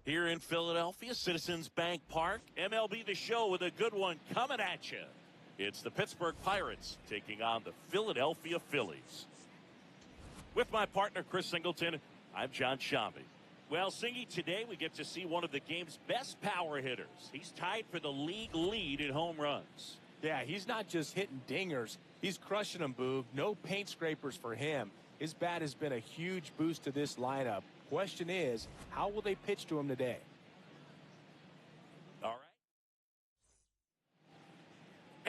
Here in Philadelphia, Citizens Bank Park, MLB The Show with a good one coming at you. It's the Pittsburgh Pirates taking on the Philadelphia Phillies. With my partner, Chris Singleton, I'm John Shambi. Well, Singy, today we get to see one of the game's best power hitters. He's tied for the league lead in home runs. Yeah, he's not just hitting dingers. He's crushing them, Boog. No paint scrapers for him. His bat has been a huge boost to this lineup. Question is, how will they pitch to him today? All right.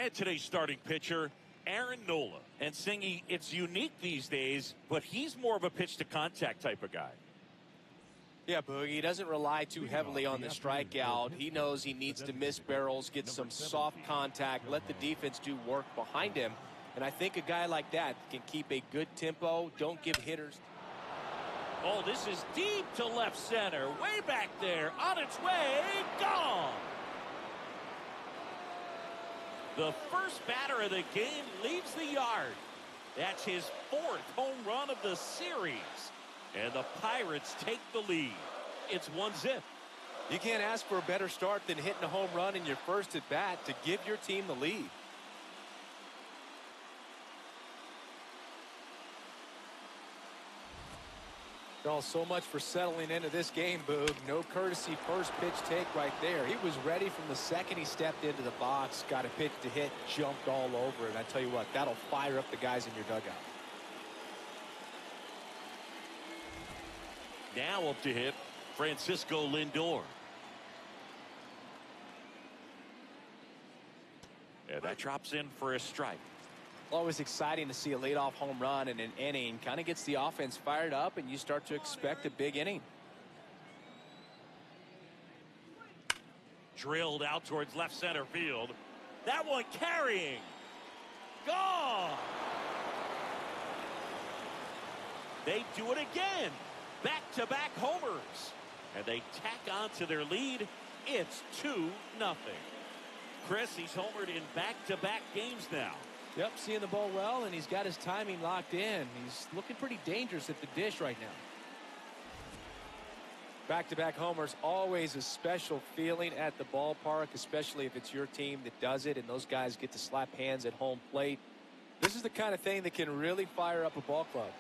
And today's starting pitcher, Aaron Nola. And Singy, it's unique these days, but he's more of a pitch-to-contact type of guy. Yeah, Boog, he doesn't rely too heavily on the strikeout. He knows he needs to miss barrels, get some soft contact, let the defense do work behind him. And I think a guy like that can keep a good tempo, don't give hitters. Oh, this is deep to left center, way back there, on its way, gone. The first batter of the game leaves the yard. That's his 4th home run of the series. And the Pirates take the lead. It's 1-0. You can't ask for a better start than hitting a home run in your first at bat to give your team the lead. Oh, so much for settling into this game, Boog. No courtesy first pitch take right there. He was ready from the second he stepped into the box, got a pitch to hit, jumped all over it. I tell you what, that'll fire up the guys in your dugout. Now up to hit, Francisco Lindor. And that drops in for a strike. Always exciting to see a leadoff home run in an inning. Kind of gets the offense fired up, and you start to expect a big inning. Drilled out towards left center field. That one carrying. Gone. They do it again. Back-to-back homers. And they tack on to their lead. It's 2-0. Chris, he's homered in back-to-back games now. Yep, seeing the ball well, and he's got his timing locked in. He's looking pretty dangerous at the dish right now. Back-to-back homers, always a special feeling at the ballpark, especially if it's your team that does it, and those guys get to slap hands at home plate. This is the kind of thing that can really fire up a ball club.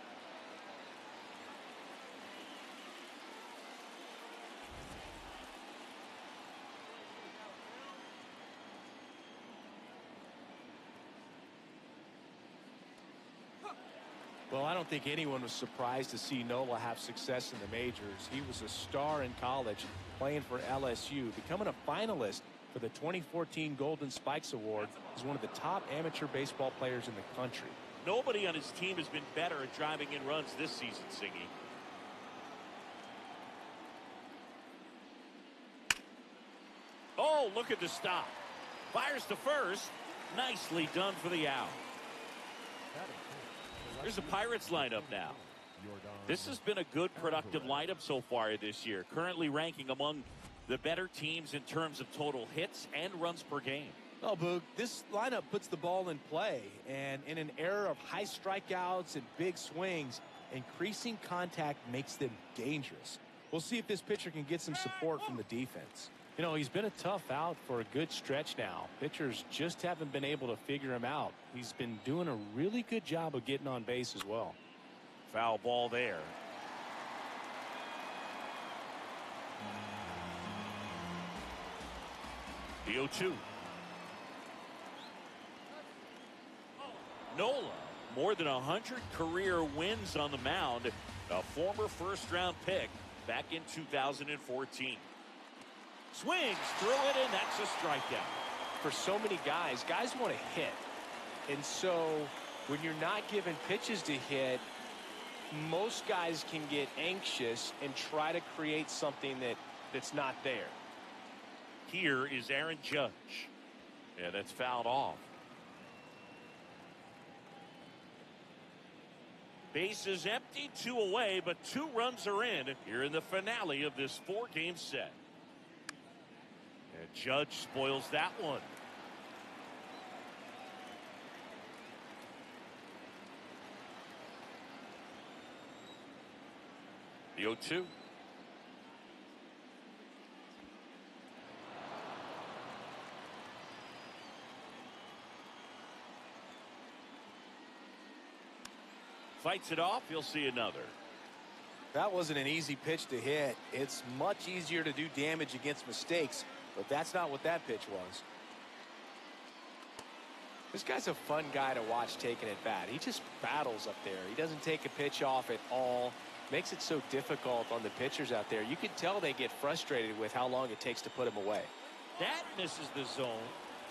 Well, I don't think anyone was surprised to see Nola have success in the majors. He was a star in college, playing for LSU, becoming a finalist for the 2014 Golden Spikes Award. He's one of the top amateur baseball players in the country. Nobody on his team has been better at driving in runs this season, Singy. Oh, look at the stop. Fires to first. Nicely done for the out. Here's the Pirates lineup now. This has been a good, productive lineup so far this year. Currently ranking among the better teams in terms of total hits and runs per game. Oh, Boog, this lineup puts the ball in play. And in an era of high strikeouts and big swings, increasing contact makes them dangerous. We'll see if this pitcher can get some support from the defense. You know, he's been a tough out for a good stretch now. Pitchers just haven't been able to figure him out. He's been doing a really good job of getting on base as well. Foul ball there. The 0-2. Nola, more than 100 career wins on the mound. A former first-round pick back in 2014. Swings through it, and that's a strikeout. For so many guys want to hit. And so when you're not given pitches to hit, most guys can get anxious and try to create something that's not there. Here is Aaron Judge. And that's fouled off. Base is empty, 2 away, but 2 runs are in here in the finale of this 4-game set. And Judge spoils that one. The 0-2. Fights it off. You'll see another. That wasn't an easy pitch to hit. It's much easier to do damage against mistakes, but that's not what that pitch was. This guy's a fun guy to watch taking at bat. He just battles up there. He doesn't take a pitch off at all. Makes it so difficult on the pitchers out there. You can tell they get frustrated with how long it takes to put him away. That misses the zone.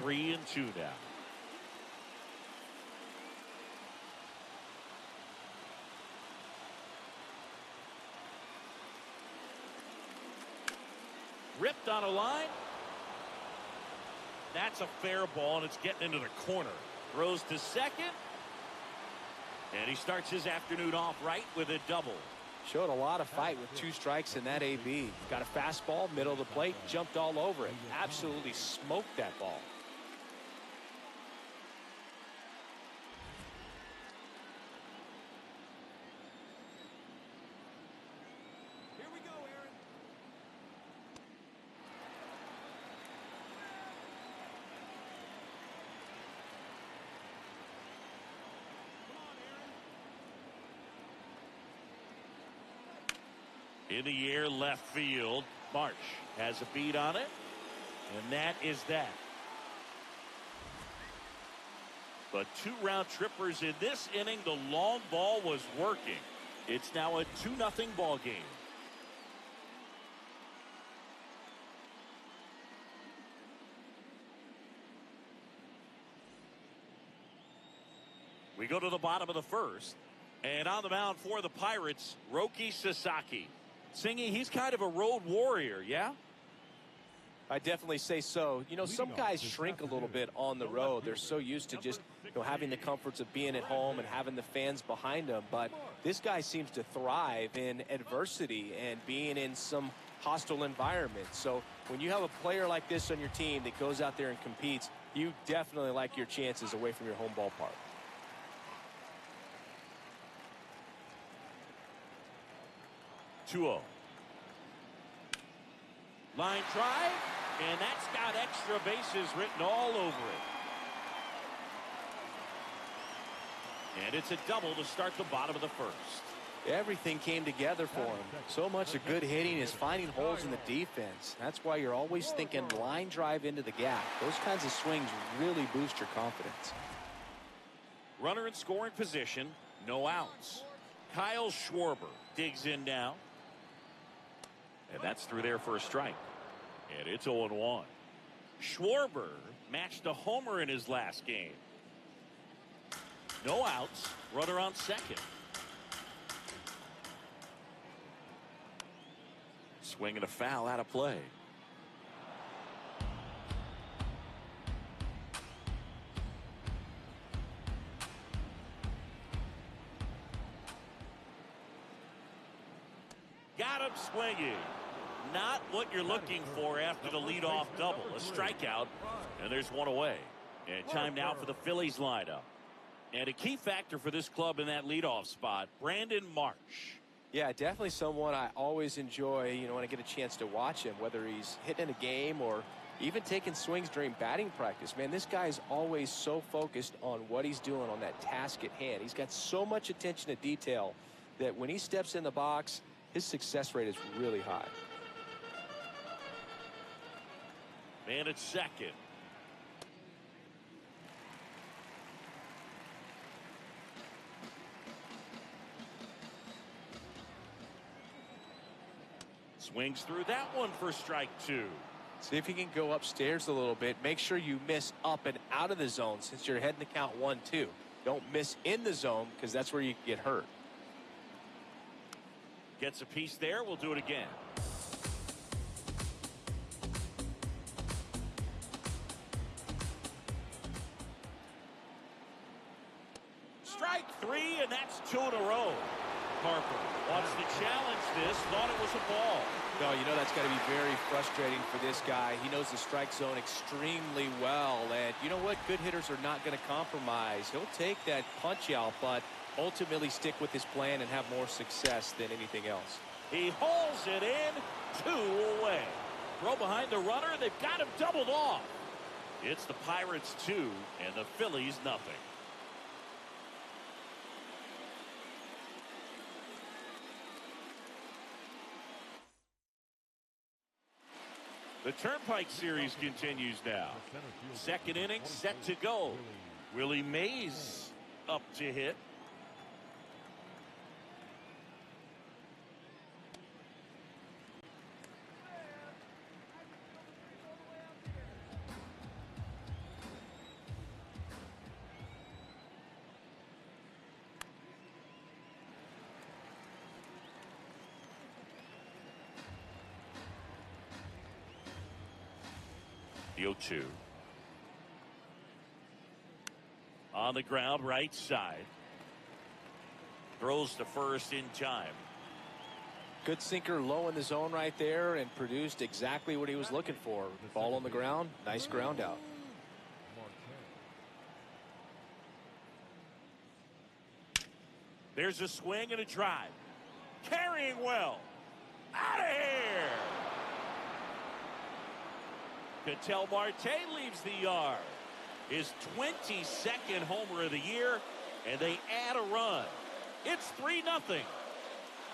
3-2 now. Ripped on a line. That's a fair ball, and it's getting into the corner. Throws to second. And he starts his afternoon off right with a double. Showed a lot of fight with 2 strikes in that AB. Got a fastball, middle of the plate, jumped all over it. Absolutely smoked that ball. Here we go, Aaron. Come on, Aaron. In the air, left field. Marsh has a beat on it, and that is that. But 2 round trippers in this inning. The long ball was working. It's now a 2-0 ball game. We go to the bottom of the first, and on the mound for the Pirates, Roki Sasaki. Singy, he's kind of a road warrior, yeah? I definitely say so. You know, some guys shrink a little bit on the road. They're so used to just, having the comforts of being at home and having the fans behind them. But this guy seems to thrive in adversity and being in some hostile environment. So when you have a player like this on your team that goes out there and competes, you definitely like your chances away from your home ballpark. 2-0. Line drive, and that's got extra bases written all over it. And it's a double to start the bottom of the first. Everything came together for him. So much of good hitting is finding holes in the defense. That's why you're always thinking line drive into the gap. Those kinds of swings really boost your confidence. Runner in scoring position, no outs. Kyle Schwarber digs in now. And that's through there for a strike. And it's 0-1. Schwarber matched a homer in his last game. No outs. Runner on second. Swing and a foul out of play. Got him swinging. Not what you're looking for after the leadoff double. A strikeout, and there's one away. And time now for the Phillies lineup. And a key factor for this club in that leadoff spot, Brandon Marsh. Yeah, definitely someone I always enjoy, when I get a chance to watch him, whether he's hitting a game or even taking swings during batting practice. Man, this guy is always so focused on what he's doing on that task at hand. He's got so much attention to detail that when he steps in the box, his success rate is really high. Man at second. Swings through that one for strike 2. See if you can go upstairs a little bit. Make sure you miss up and out of the zone since you're heading to count 1-2. Don't miss in the zone because that's where you get hurt. Gets a piece there. We'll do it again. Strike 3, and that's 2 in a row. Harper wants to challenge this. Thought it was a ball. No, that's got to be very frustrating for this guy. He knows the strike zone extremely well. And you know what? Good hitters are not going to compromise. He'll take that punch out, but ultimately stick with his plan and have more success than anything else. He hauls it in. 2 away. Throw behind the runner. They've got him doubled off. It's the Pirates 2 and the Phillies nothing. The Turnpike Series continues now. Second inning set to go. Willie Mays up to hit. The 0-2. On the ground, right side. Throws to first in time. Good sinker low in the zone right there and produced exactly what he was looking for. Ball on the ground, nice ground out. There's a swing and a drive. Carrying well. Out of here. Ketel Marte leaves the yard. His 22nd homer of the year, and they add a run. It's 3-0.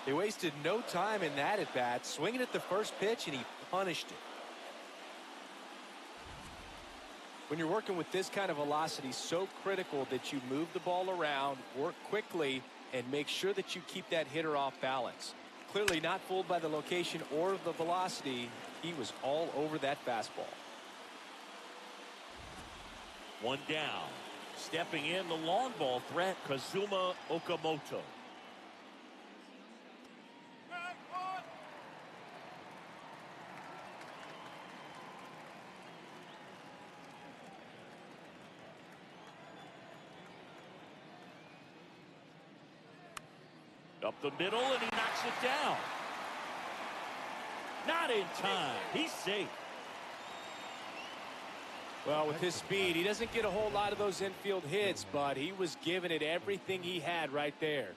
They wasted no time in that at bat, swinging at the first pitch, and he punished it. When you're working with this kind of velocity, so critical that you move the ball around, work quickly, and make sure that you keep that hitter off balance. Clearly not fooled by the location or the velocity. He was all over that fastball. One down. Stepping in the long ball threat, Kazuma Okamoto. Up the middle, and he knocks it down. Not in time. He's safe. Well, with his speed, he doesn't get a whole lot of those infield hits, but he was giving it everything he had right there.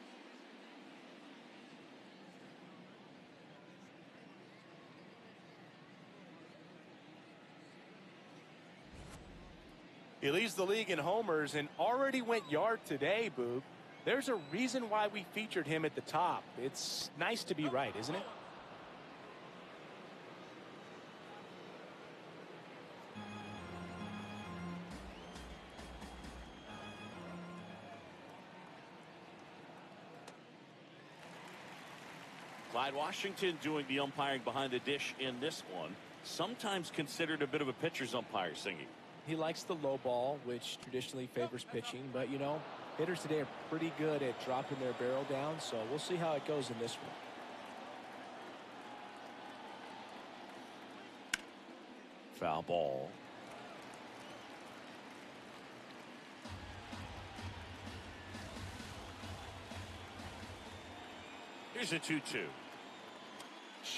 He leads the league in homers and already went yard today, Boog. There's a reason why we featured him at the top. It's nice to be right, isn't it? Clyde Washington doing the umpiring behind the dish in this one. Sometimes considered a bit of a pitcher's umpire, singing. He likes the low ball, which traditionally favors pitching. But, you know, hitters today are pretty good at dropping their barrel down. So we'll see how it goes in this one. Foul ball. Here's a 2-2.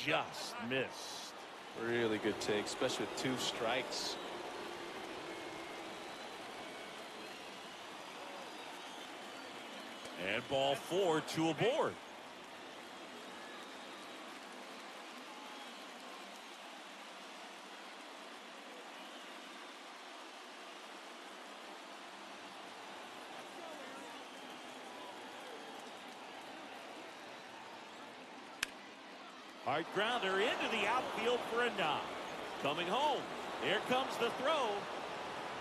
Just missed. Really good take, especially with 2 strikes. And ball 4, 2 aboard. Hard grounder into the outfield for a knock. Coming home. Here comes the throw.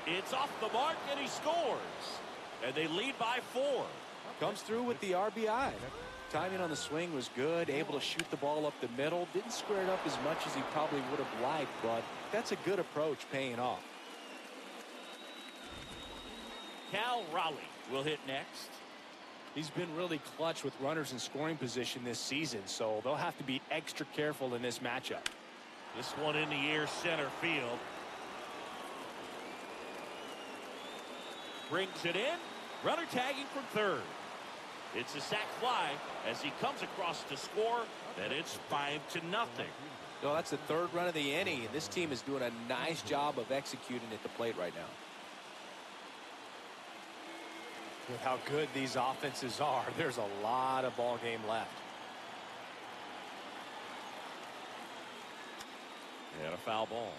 It's off the mark, and he scores. And they lead by 4. Comes through with the RBI. Timing on the swing was good. Able to shoot the ball up the middle. Didn't square it up as much as he probably would have liked, but that's a good approach paying off. Cal Raleigh will hit next. He's been really clutch with runners in scoring position this season, so they'll have to be extra careful in this matchup. This one in the air, center field. Brings it in. Runner tagging from third. It's a sac fly as he comes across to score, and it's 5-0. No, that's the 3rd run of the inning, and this team is doing a nice job of executing at the plate right now. With how good these offenses are, there's a lot of ball game left. And a foul ball.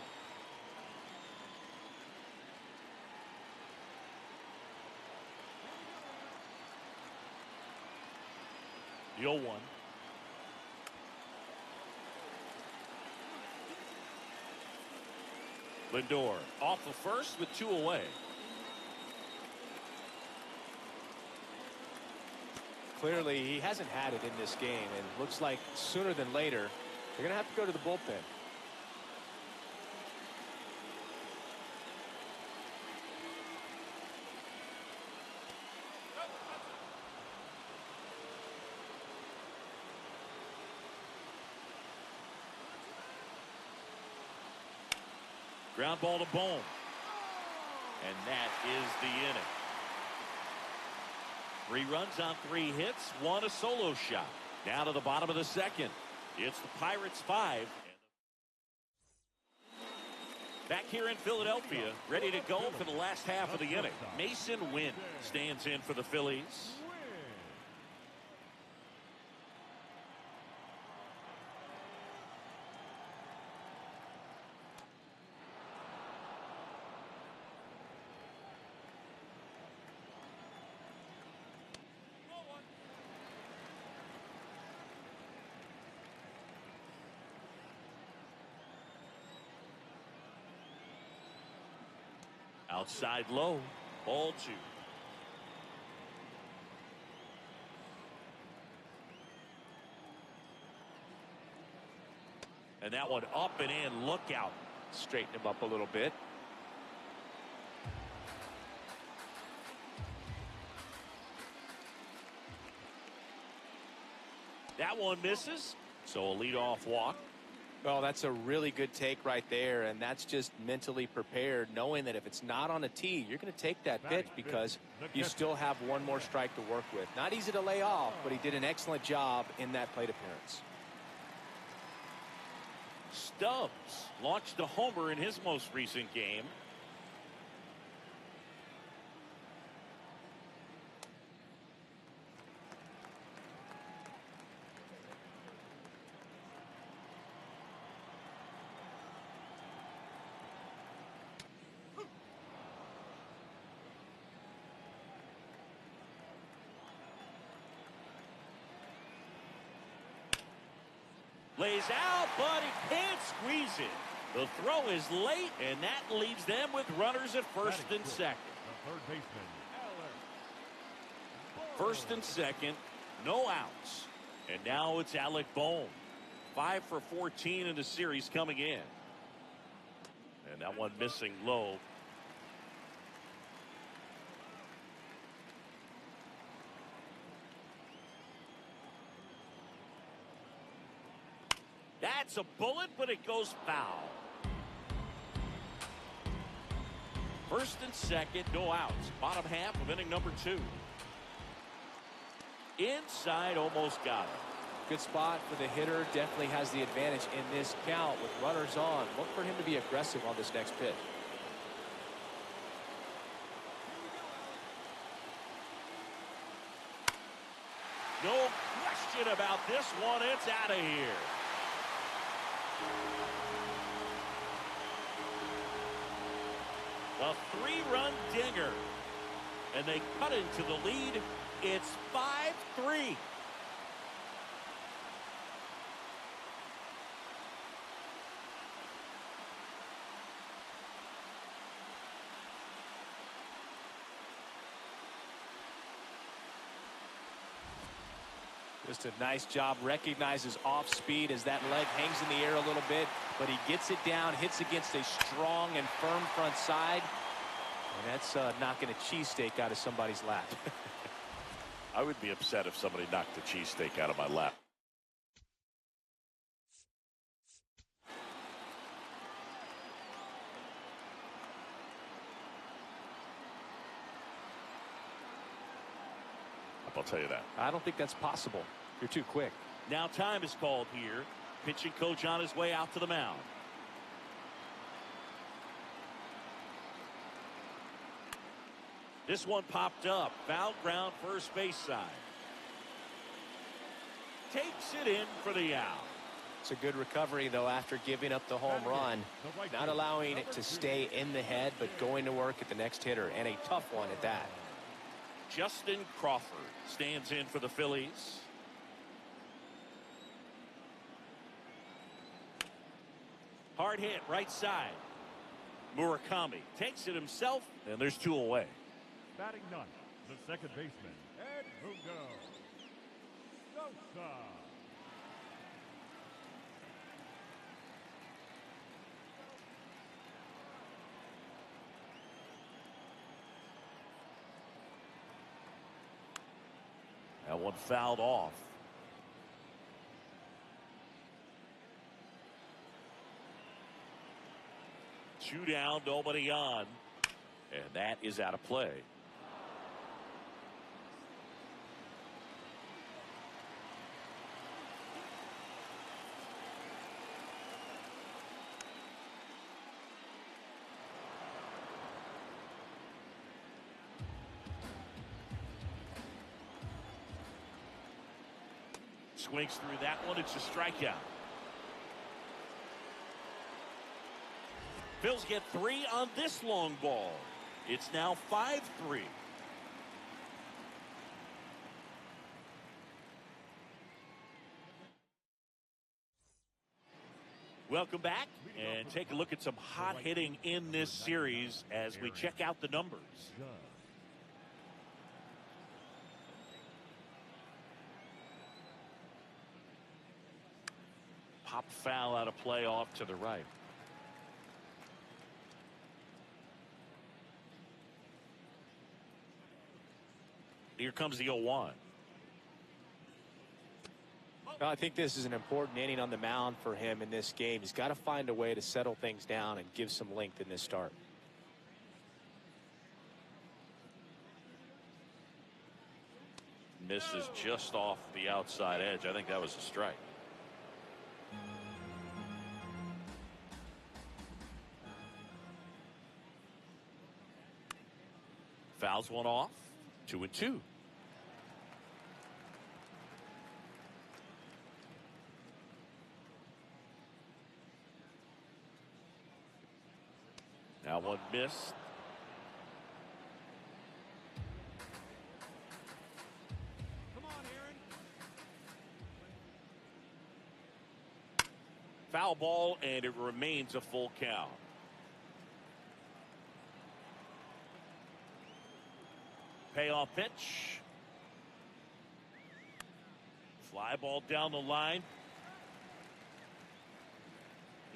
The 0-1. Lindor off the first with 2 away. Clearly, he hasn't had it in this game, and looks like sooner than later, they're going to have to go to the bullpen. Ground ball to Bohm. And that is the inning. 3 runs on 3 hits, 1 a solo shot. Down to the bottom of the second. It's the Pirates 5. Back here in Philadelphia, ready to go for the last half of the inning. Mason Wynn stands in for the Phillies. Outside low, ball 2. And that one up and in. Look out. Straighten him up a little bit. That one misses. So a leadoff walk. Well, that's a really good take right there, and that's just mentally prepared, knowing that if it's not on a tee, you're going to take that pitch because you still have one more strike to work with. Not easy to lay off, but he did an excellent job in that plate appearance. Stubbs launched a homer in his most recent game. Lays out, but he can't squeeze it. The throw is late, and that leaves them with runners at first and second. First and second, no outs. And now it's Alec Bohm. 5 for 14 in the series coming in. And that one missing low. That's a bullet, but it goes foul. First and second, no outs. Bottom half of inning number 2. Inside, almost got it. Good spot for the hitter. Definitely has the advantage in this count with runners on. Look for him to be aggressive on this next pitch. No question about this one. It's out of here. A 3-run dinger. And they cut into the lead. It's 5-3. Just a nice job. Recognizes off speed as that leg hangs in the air a little bit, but he gets it down, hits against a strong and firm front side, and that's knocking a cheesesteak out of somebody's lap. I would be upset if somebody knocked a cheesesteak out of my lap. I'll tell you that. I don't think that's possible. You're too quick. Now time is called here. Pitching coach on his way out to the mound. This one popped up. Foul ground, first base side. Takes it in for the out. It's a good recovery, though, after giving up the home run. Not allowing it to stay in the head, but going to work at the next hitter, and a tough one at that. Justin Crawford stands in for the Phillies. Hard hit, right side. Murakami takes it himself, and there's 2 away. Batting ninth, the second baseman, Ed Mundo. Sosa. That one fouled off. Two down, nobody on. And that is out of play. Swings through that one. It's a strikeout. Phils get 3 on this long ball. It's now 5-3. Welcome back, and take a look at some hot hitting in this series as we check out the numbers. Pop foul out of play off to the right. Here comes the 0-1. Well, I think this is an important inning on the mound for him in this game. He's got to find a way to settle things down and give some length in this start. Misses just off the outside edge. I think that was a strike. Fouls one off. 2-2. Now one missed. Come on, Aaron. Foul ball, and it remains a full count. Payoff pitch. Fly ball down the line.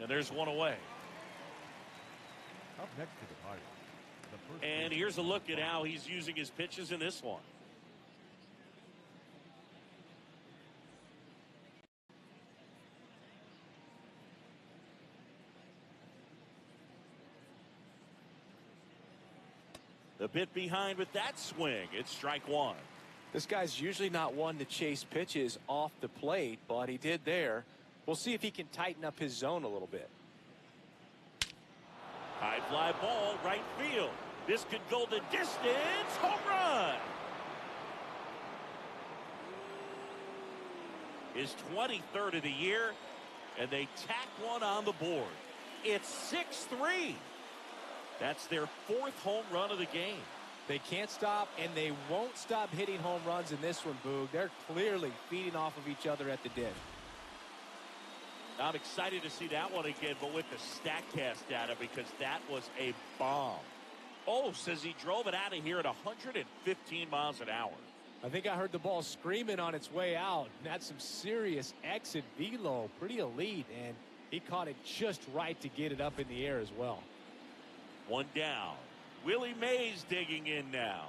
And there's one away. Up next to the Pirates. The first And here's a look at how he's using his pitches in this one. The bit behind with that swing. It's strike one. This guy's usually not one to chase pitches off the plate, but he did there. We'll see if he can tighten up his zone a little bit. High fly ball, right field. This could go the distance. Home run. His 23rd of the year, and they tack one on the board. It's 6-3. That's their 4th home run of the game. They can't stop, and they won't stop hitting home runs in this one, Boog. They're clearly feeding off of each other at the dish. I'm excited to see that one again, but with the StatCast data, because that was a bomb. Oh, says he drove it out of here at 115 miles an hour. I think I heard the ball screaming on its way out. That's some serious exit velo. Pretty elite, and he caught it just right to get it up in the air as well. One down. Willie Mays digging in now.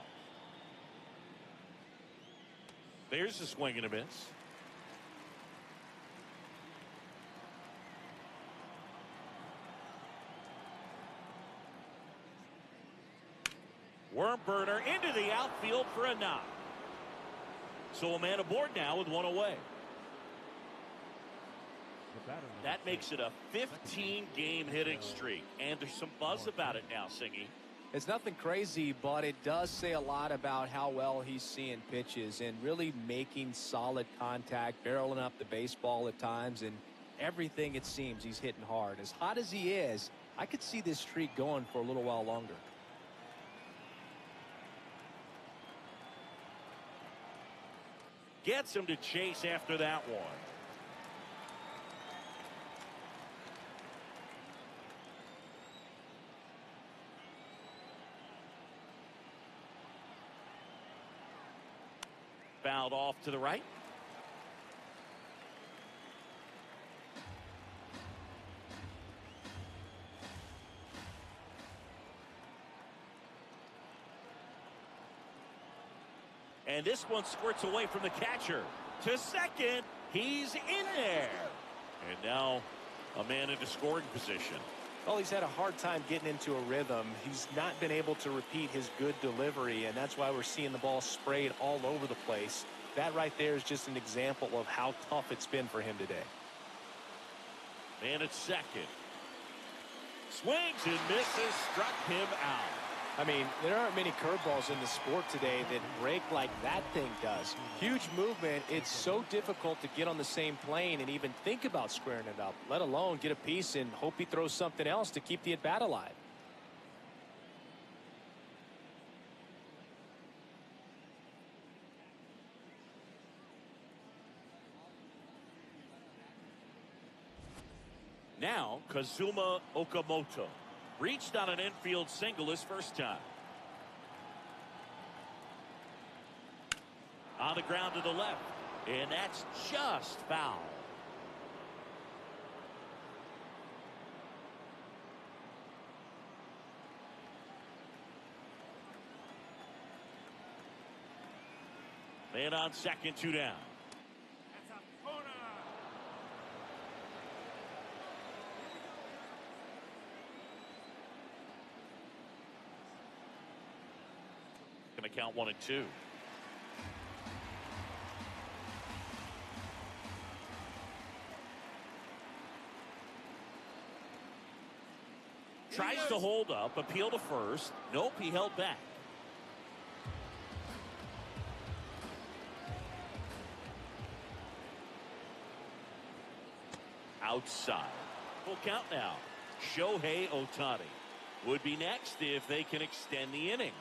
There's a swing and a miss. Worm burner into the outfield for a knock. So a man aboard now with one away. That makes it a 15-game hitting streak. And there's some buzz about it now, Singy. It's nothing crazy, but it does say a lot about how well he's seeing pitches and really making solid contact, barreling up the baseball at times, and everything it seems he's hitting hard. As hot as he is, I could see this streak going for a little while longer. Gets him to chase after that one. fouled off to the right. And this one squirts away from the catcher. To second. He's in there. And now a man into scoring position. Well, he's had a hard time getting into a rhythm. He's not been able to repeat his good delivery, and that's why we're seeing the ball sprayed all over the place. That right there is just an example of how tough it's been for him today. Man at second. Swings and misses. Struck him out. I mean, there aren't many curveballs in the sport today that break like that thing does. Huge movement. It's so difficult to get on the same plane and even think about squaring it up, let alone get a piece and hope he throws something else to keep the at-bat alive. Now, Kazuma Okamoto. Reached on an infield single his first time. On the ground to the left. And that's just foul. Man on second, 2 down. Going to count 1 and 2. Tries to hold up, appeal to first. Nope, he held back. Outside. Full count now. Shohei Ohtani would be next if they can extend the inning.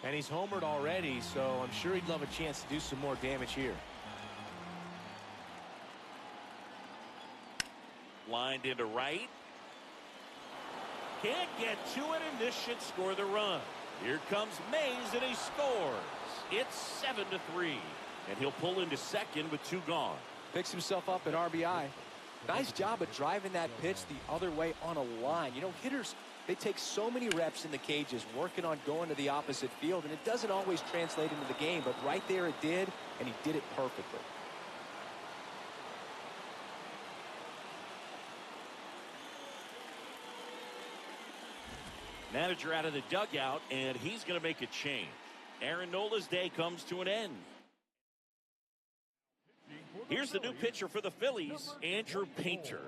And he's homered already, so I'm sure he'd love a chance to do some more damage here. Lined into right. Can't get to it, and this should score the run. Here comes Mays, and he scores. It's 7-3, and he'll pull into second with 2 gone. Picks himself up an RBI. Nice job of driving that pitch the other way on a line. You know, hitters, they take so many reps in the cages working on going to the opposite field, and it doesn't always translate into the game, but right there it did, and he did it perfectly. Manager out of the dugout, and he's going to make a change. Aaron Nola's day comes to an end. Here's the new pitcher for the Phillies, Andrew Painter.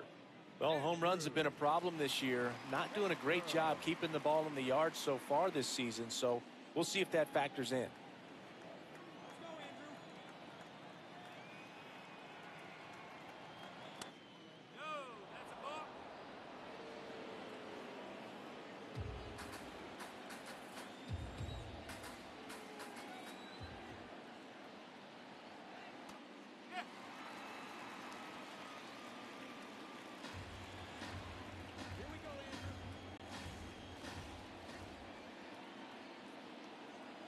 Well, home runs have been a problem this year. Not doing a great job keeping the ball in the yard so far this season, so we'll see if that factors in.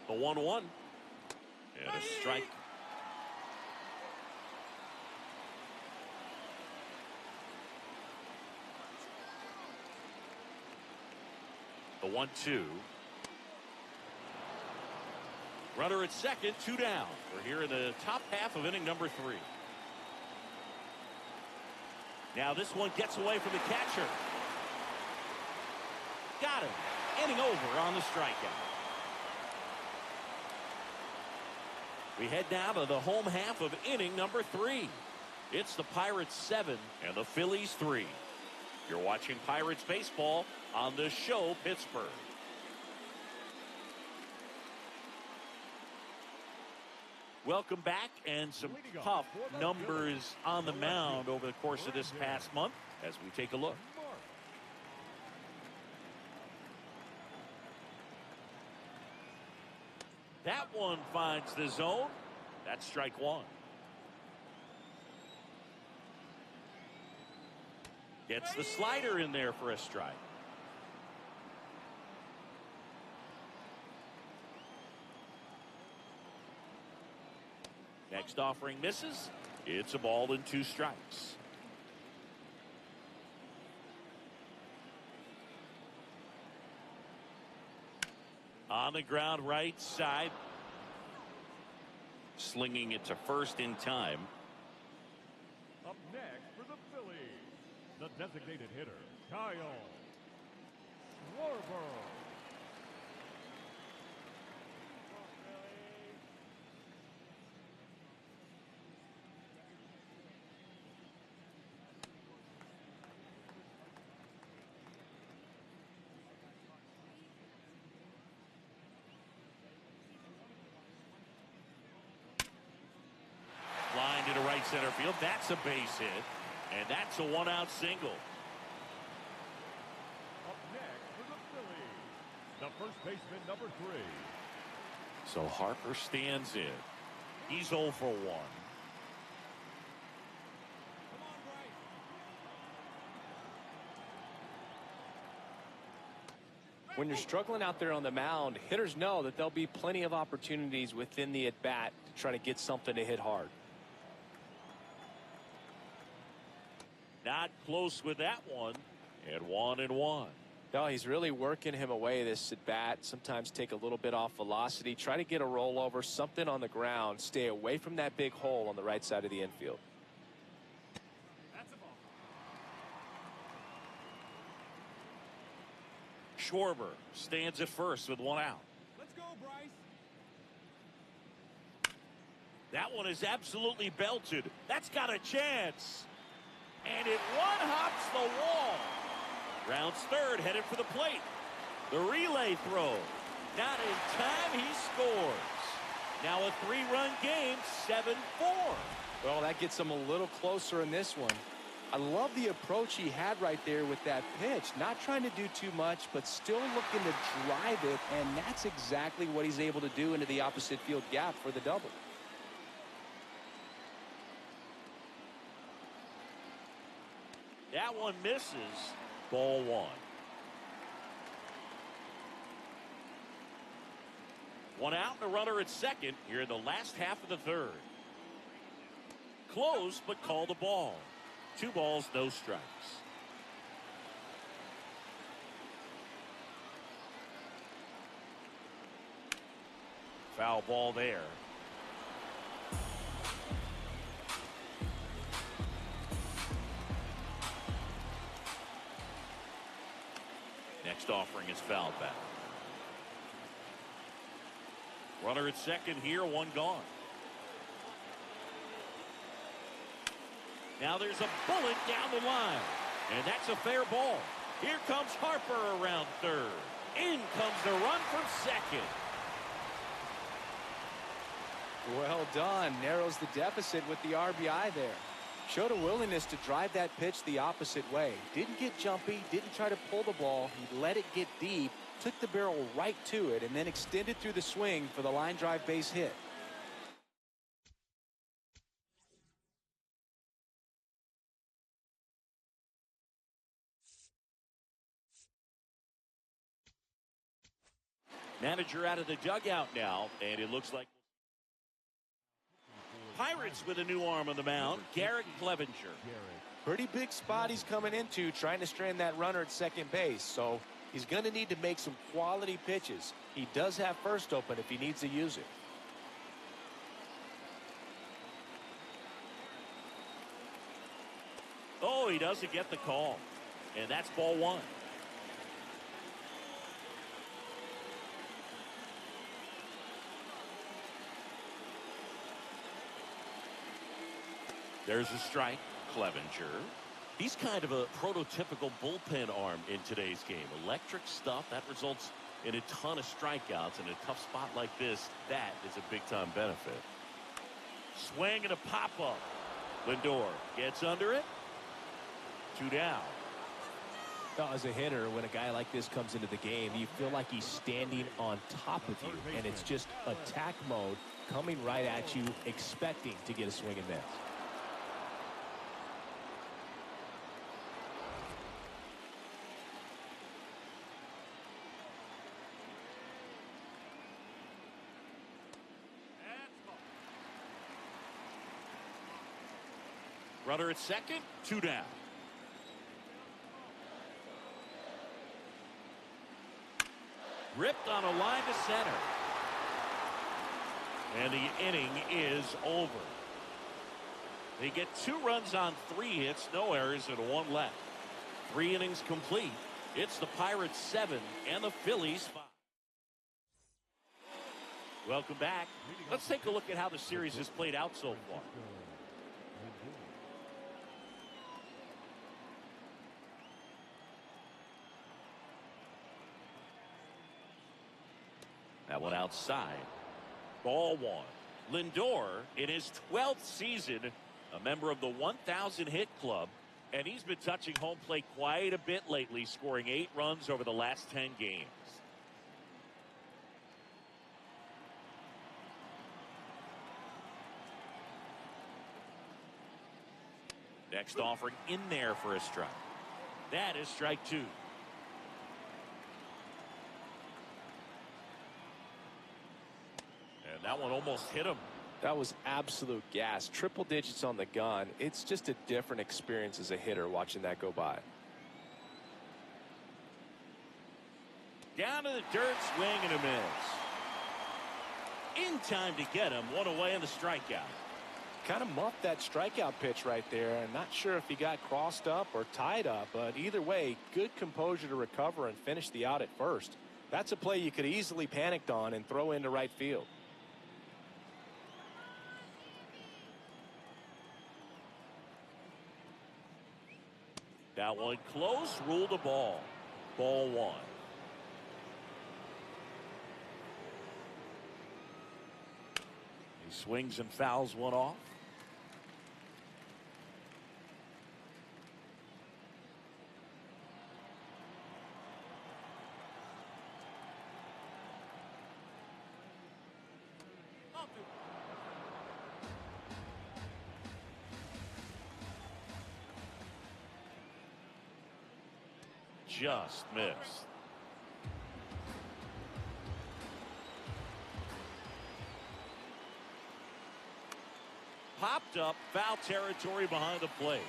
The 1-1. And a strike. The 1-2. Runner at second, 2 down. We're here in the top half of inning number 3. Now this one gets away from the catcher. Got him. Inning over on the strikeout. We head now to the home half of inning number 3. It's the Pirates 7 and the Phillies 3. You're watching Pirates baseball on the show Pittsburgh. Welcome back, and some tough numbers on the mound over the course of this past month as we take a look. That one finds the zone. That's strike 1. Gets the slider in there for a strike. Next Next offering misses. It's a ball and 2 strikes. On the ground right side. Slinging it to first in time. Up next for the Phillies, the designated hitter, Kyle Schwarber. Line into right center field. That's a base hit. And that's a 1-out single. Up next for the Phillies, the first baseman, number 3. So Harper stands in. He's 0 for 1. When you're struggling out there on the mound, hitters know that there'll be plenty of opportunities within the at-bat to try to get something to hit hard. Not close with that one. And 1-1. No, he's really working him away this at bat. Sometimes take a little bit off velocity. Try to get a rollover, something on the ground. Stay away from that big hole on the right side of the infield. That's a ball. Schwarber stands at first with 1 out. Let's go, Bryce. That one is absolutely belted. That's got a chance. And it one-hops the wall. Rounds third, headed for the plate. The relay throw. Not in time, he scores. Now a 3-run game, 7-4. Well, that gets him a little closer in this one. I love the approach he had right there with that pitch. Not trying to do too much, but still looking to drive it, and that's exactly what he's able to do into the opposite field gap for the double. That one misses. Ball 1. 1 out and a runner at second here in the last half of the third. Close, but called a ball. 2 balls, no strikes. Foul ball there. Next offering is fouled back. Runner at second here, 1 gone. Now there's a bullet down the line. And that's a fair ball. Here comes Harper around third. In comes the run from second. Well done. Narrows the deficit with the RBI there. Showed a willingness to drive that pitch the opposite way. Didn't get jumpy, didn't try to pull the ball. He let it get deep, took the barrel right to it, and then extended through the swing for the line drive base hit. Manager out of the dugout now, and it looks like Pirates with a new arm on the mound, Garrett Clevenger. Pretty big spot he's coming into, trying to strand that runner at second base. So he's going to need to make some quality pitches. He does have first open if he needs to use it. Oh, he doesn't get the call. And that's ball 1. There's a strike. Clevenger. He's kind of a prototypical bullpen arm in today's game. Electric stuff that results in a ton of strikeouts. In a tough spot like this, that is a big-time benefit. Swing and a pop-up. Lindor gets under it. 2 down. Now, as a hitter, when a guy like this comes into the game, you feel like he's standing on top of you, and it's just attack mode coming right at you, expecting to get a swing and miss. Runner at second, 2 down. Ripped on a line to center. And the inning is over. They get 2 runs on 3 hits, no errors, and 1 left. 3 innings complete. It's the Pirates 7 and the Phillies 5. Welcome back. Let's take a look at how the series has played out so far. That one outside. Ball 1. Lindor, in his 12th season, a member of the 1,000 hit club, and he's been touching home plate quite a bit lately, scoring 8 runs over the last 10 games. Next offering in there for a strike. That is strike 2. And that one almost hit him. That was absolute gas. Triple digits on the gun. It's just a different experience as a hitter watching that go by. Down to the dirt, swing and a miss. In time to get him. 1 away on the strikeout. Kind of muffed that strikeout pitch right there. I'm not sure if he got crossed up or tied up, but either way, good composure to recover and finish the out at first. That's a play you could easily panicked on and throw into right field. That one close, ruled a ball. Ball 1. He swings and fouls one off. Just missed. Popped up, foul territory behind the plate.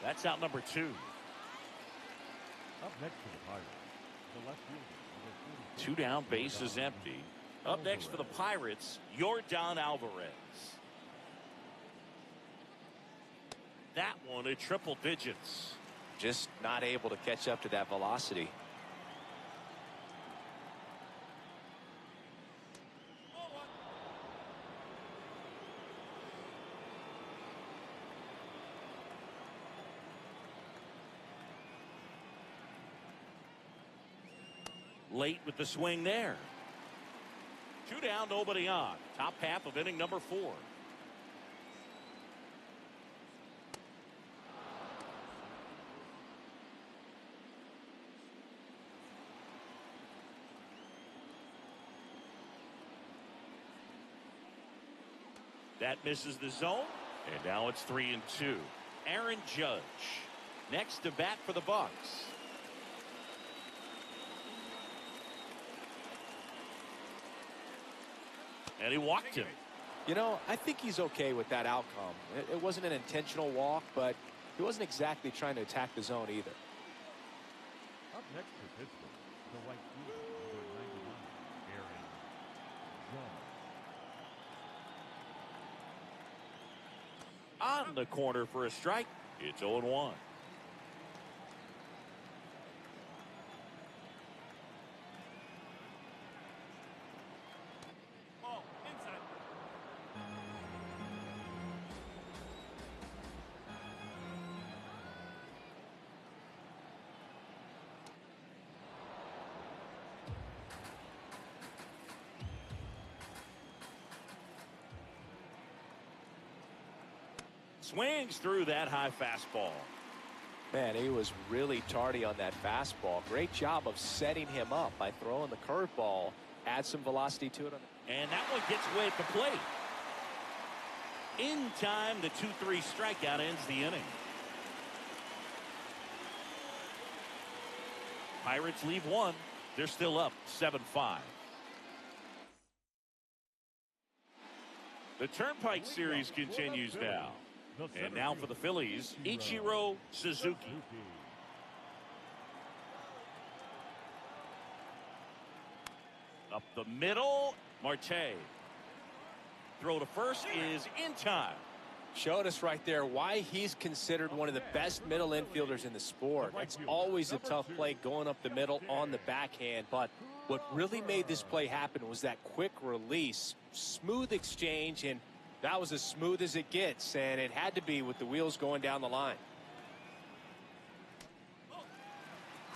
That's out number 2. Up next to the Pirates, the left fielder. 2 down, base is empty. Up next for the Pirates, Yordan Alvarez. That one at triple digits. Just not able to catch up to that velocity. Late with the swing there. 2 down, nobody on. Top half of inning number 4. That misses the zone, and now it's 3-2. Aaron Judge next to bat for the Bucks. And he walked him. You know, I think he's okay with that outcome. It wasn't an intentional walk, but he wasn't exactly trying to attack the zone either. Up next to Pittsburgh, the right fielder, number 99, Aaron Judge. On the corner for a strike. It's 0-1. Swings through that high fastball. Man, he was really tardy on that fastball. Great job of setting him up by throwing the curveball. Add some velocity to it. And that one gets away at the plate. In time, the 2-3 strikeout ends the inning. Pirates leave 1. They're still up 7-5. The Turnpike series continues now. And now for the Phillies, Ichiro Suzuki. Up the middle, Marte. Throw to first is in time. Showed us right there why he's considered one of the best middle infielders in the sport. It's always a tough play going up the middle on the backhand, but what really made this play happen was that quick release, smooth exchange, and that was as smooth as it gets, and it had to be with the wheels going down the line.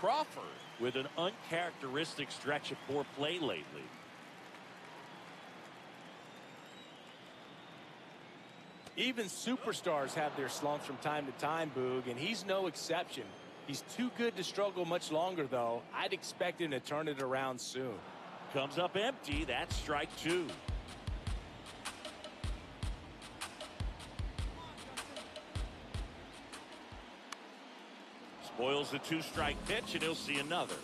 Crawford with an uncharacteristic stretch of poor play lately. Even superstars have their slumps from time to time, Boog, and he's no exception. He's too good to struggle much longer, though. I'd expect him to turn it around soon. Comes up empty. That's strike two. Spoils the two-strike pitch, and he'll see another.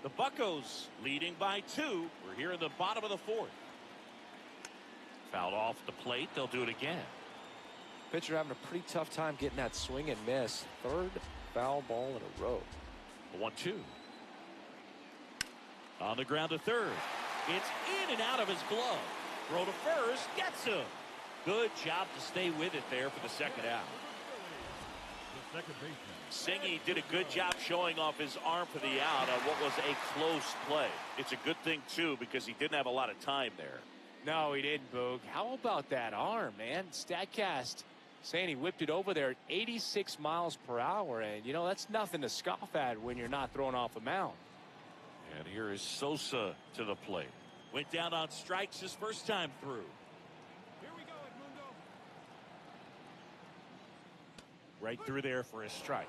The Buccos leading by 2. We're here in the bottom of the 4th. Fouled off the plate. They'll do it again. Pitcher having a pretty tough time getting that swing and miss. 3rd foul ball in a row. The 1-2. On the ground to 3rd. It's in and out of his glove. Throw to first. Gets him. Good job to stay with it there for the second out. Singy did a good job showing off his arm for the out on what was a close play. It's a good thing, too, because he didn't have a lot of time there. No, he didn't, Boog. How about that arm, man? StatCast saying he whipped it over there at 86 miles per hour, and, you know, that's nothing to scoff at when you're not throwing off a mound. And here is Sosa to the plate. Went down on strikes his first time through. Right through there for a strike.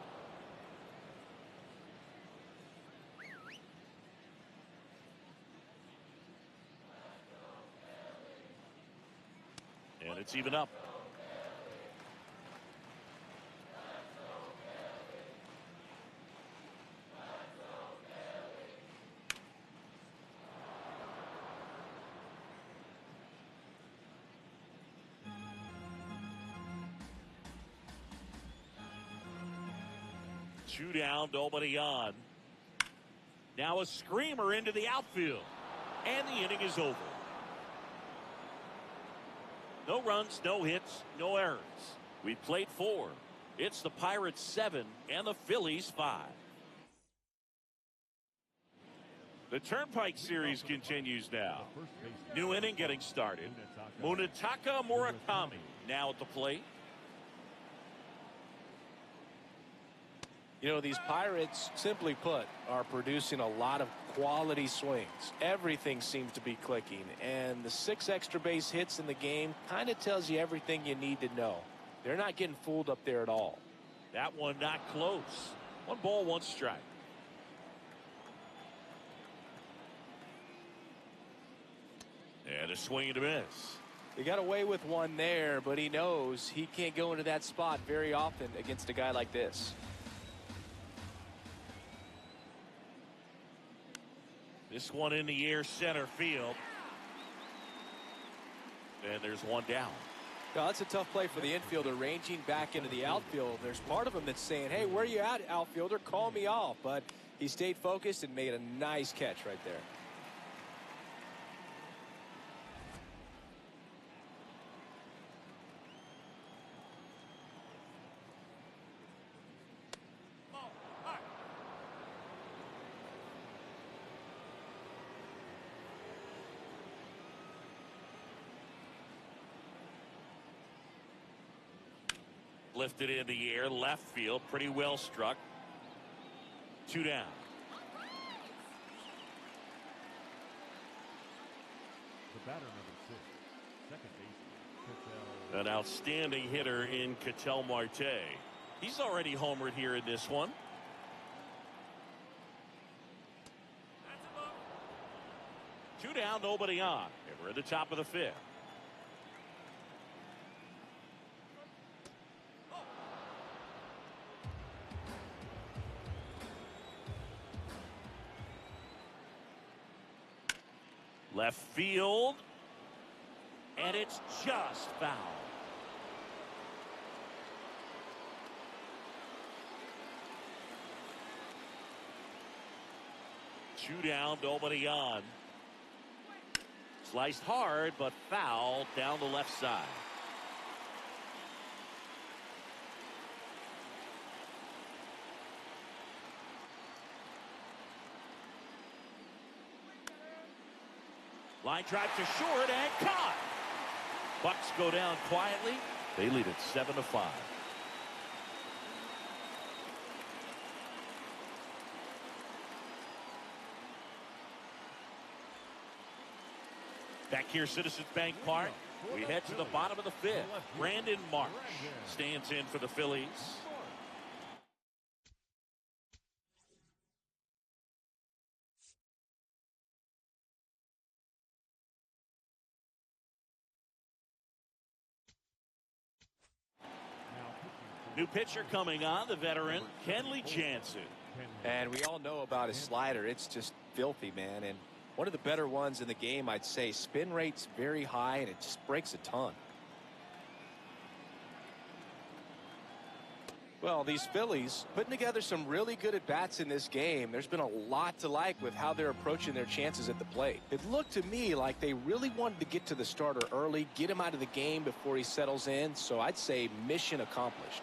And it's even up. Two down, nobody on. Now a screamer into the outfield. And the inning is over. No runs, no hits, no errors. We played 4. It's the Pirates 7 and the Phillies 5. The Turnpike Series continues now. New inning getting started. Munetaka Murakami now at the plate. You know, these Pirates, simply put, are producing a lot of quality swings. Everything seems to be clicking, and the 6 extra base hits in the game kind of tells you everything you need to know. They're not getting fooled up there at all. That one not close. 1 ball, 1 strike. And a swing and a miss. He got away with one there, but he knows he can't go into that spot very often against a guy like this. This one in the air, center field. And there's one down. Now, that's a tough play for the infielder, ranging back into the outfield. There's part of him that's saying, hey, where you at, outfielder? Call me off. But he stayed focused and made a nice catch right there. Lifted in the air, left field, pretty well struck. 2 down. The batter, number 6, second baseman, An outstanding hitter in Ketel Marte. He's already homered here in this one. Two down, nobody on. And we're at the top of the 5th. Left field. And it's just foul. Two down, nobody on. Sliced hard, but foul down the left side. Line drive to short and caught. Bucks go down quietly. They lead it 7-5. Back here, Citizens Bank Park. We head to the bottom of the fifth. Brandon Marsh stands in for the Phillies. New pitcher coming on, the veteran, Kenley Jansen. And we all know about his slider. It's just filthy, man. And one of the better ones in the game, I'd say. Spin rate's very high, and it just breaks a ton. Well, these Phillies putting together some really good at-bats in this game. There's been a lot to like with how they're approaching their chances at the plate. It looked to me like they really wanted to get to the starter early, get him out of the game before he settles in. So I'd say mission accomplished.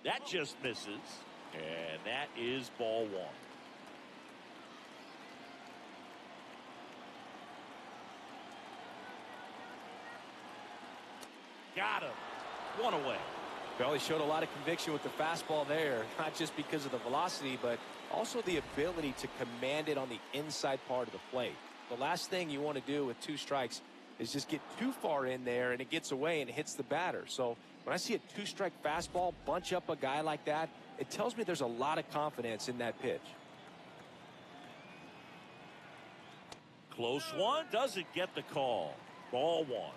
That just misses, and that is ball one. Got him. One away. Well, he showed a lot of conviction with the fastball there, not just because of the velocity, but also the ability to command it on the inside part of the plate. The last thing you want to do with two strikes is just get too far in there and it gets away and hits the batter. So when I see a two-strike fastball bunch up a guy like that, it tells me there's a lot of confidence in that pitch. Close one, doesn't get the call. Ball one.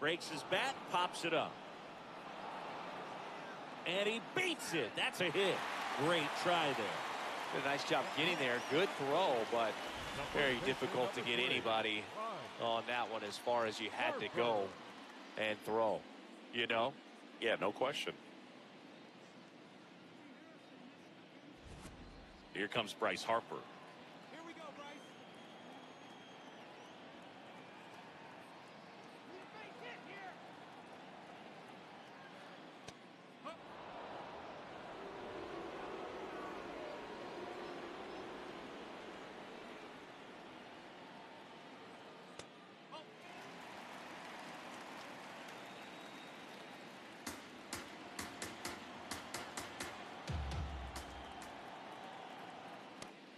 Breaks his bat, pops it up. And he beats it. That's a hit. Great try there. Did a nice job getting there. Good throw, but very difficult to get anybody on that one as far as you had to go and throw. You know? Yeah, no question. Here comes Bryce Harper. Here we go, Bryce.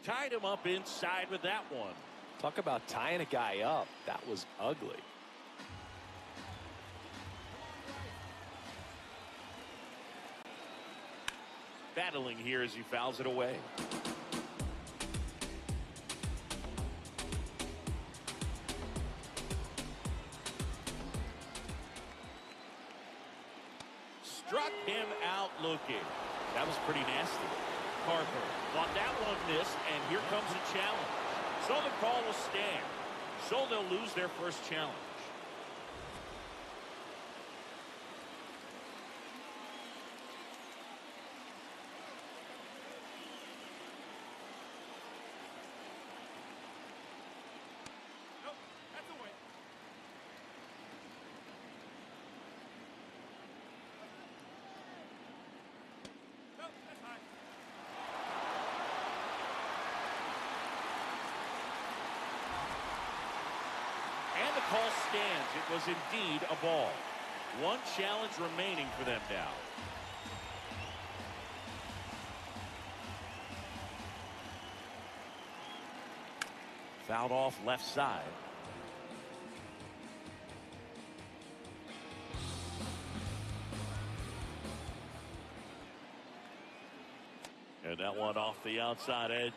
Tied him up inside with that one. Talk about tying a guy up. That was ugly. Battling here as he fouls it away. Struck him out looking. That was pretty nasty. Harper thought that one missed, and here comes a challenge. So the call will stand. So they'll lose their first challenge. Nope, that's away. Nope, that's high. And the call stands. It was indeed a ball. One challenge remaining for them now. Fouled off left side. And that one off the outside edge.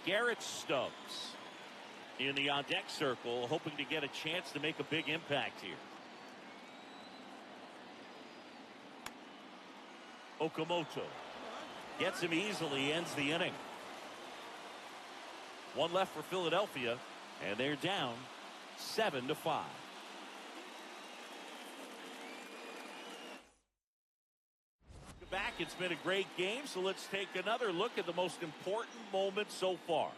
Garrett Stubbs in the on-deck circle, hoping to get a chance to make a big impact here. Okamoto gets him easily, ends the inning. One left for Philadelphia, and they're down 7-5. Back, it's been a great game, so let's take another look at the most important moment so far.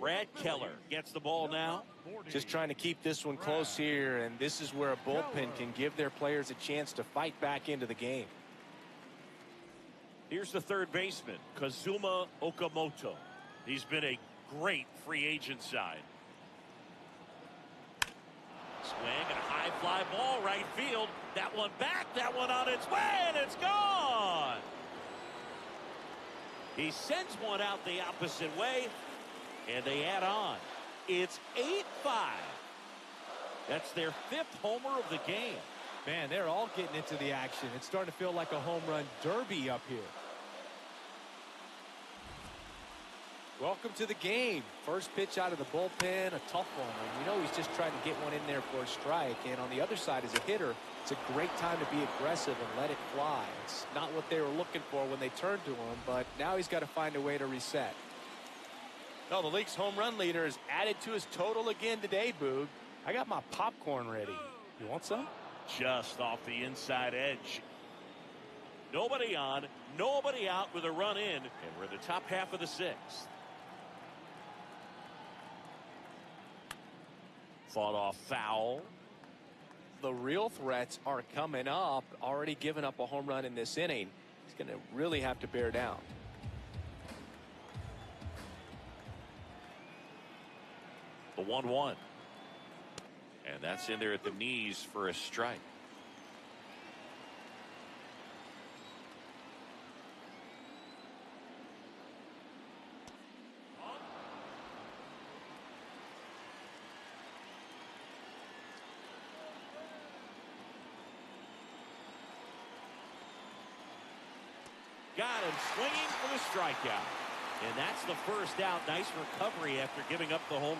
Brad Keller gets the ball now. Just trying to keep this one close here, and this is where a bullpen can give their players a chance to fight back into the game. Here's the third baseman, Kazuma Okamoto. He's been a great free agent side. Swing and a high fly ball right field. That one back, that one on its way, and it's gone. He sends one out the opposite way, and they add on. It's 8-5. That's their 5th homer of the game. Man, they're all getting into the action. It's starting to feel like a home run derby up here. Welcome to the game. First pitch out of the bullpen, a tough one. And you know he's just trying to get one in there for a strike. And on the other side, as a hitter, it's a great time to be aggressive and let it fly. It's not what they were looking for when they turned to him, but now he's got to find a way to reset. No, the league's home run leader has added to his total again today, Boog. I got my popcorn ready. You want some? Just off the inside edge. Nobody on, nobody out with a run in, and we're in the top half of the 6th. Fought off foul. The real threats are coming up. Already given up a home run in this inning. He's going to really have to bear down. The 1-1. And that's in there at the knees for a strike. Got him swinging for the strikeout. And that's the first out. Nice recovery after giving up the homer.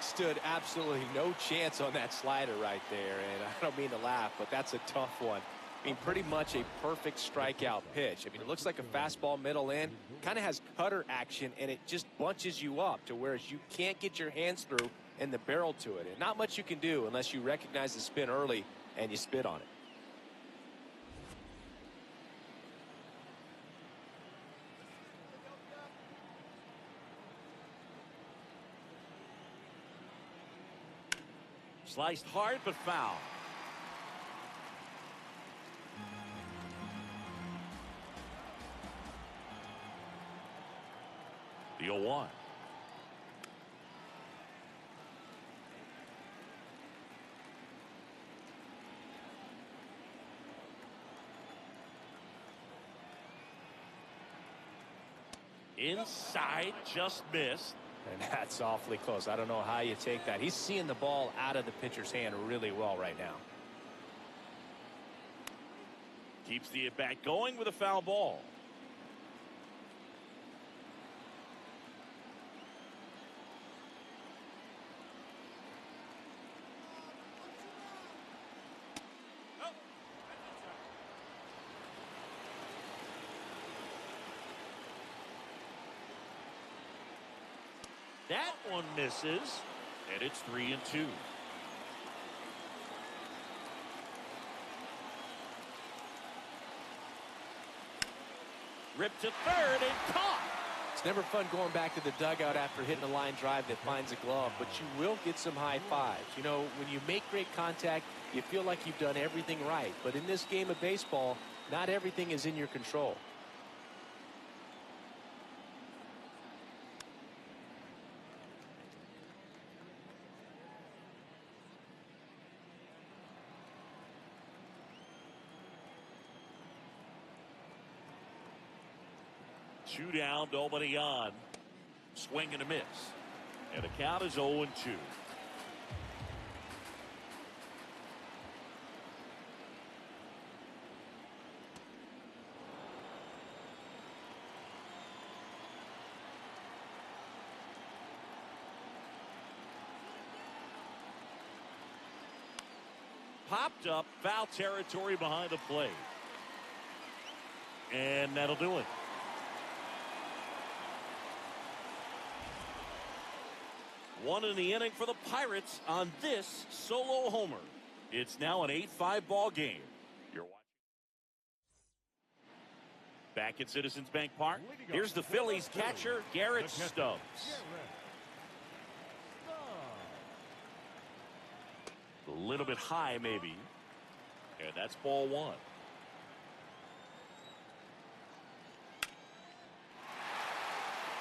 Stood absolutely no chance on that slider right there. And I don't mean to laugh, but that's a tough one. I mean, pretty much a perfect strikeout pitch. I mean, it looks like a fastball middle in. Kind of has cutter action, and it just bunches you up to where you can't get your hands through and the barrel to it. And not much you can do unless you recognize the spin early and you spit on it. Sliced hard, but foul. The 0-1. Inside, just missed. And that's awfully close. I don't know how you take that. He's seeing the ball out of the pitcher's hand really well right now. Keeps the at-bat going with a foul ball. That one misses, and it's 3-2. Ripped to third and caught. It's never fun going back to the dugout after hitting a line drive that finds a glove, but you will get some high fives. You know, when you make great contact, you feel like you've done everything right. But in this game of baseball, not everything is in your control. Two down, nobody on. Swing and a miss. And the count is 0-2. Popped up, foul territory behind the plate. And that'll do it. One in the inning for the Pirates on this solo homer. It's now an 8-5 ball game. You're watching. Back at Citizens Bank Park, here's the Phillies catcher, Garrett Stubbs. A little bit high, maybe. And that's ball one.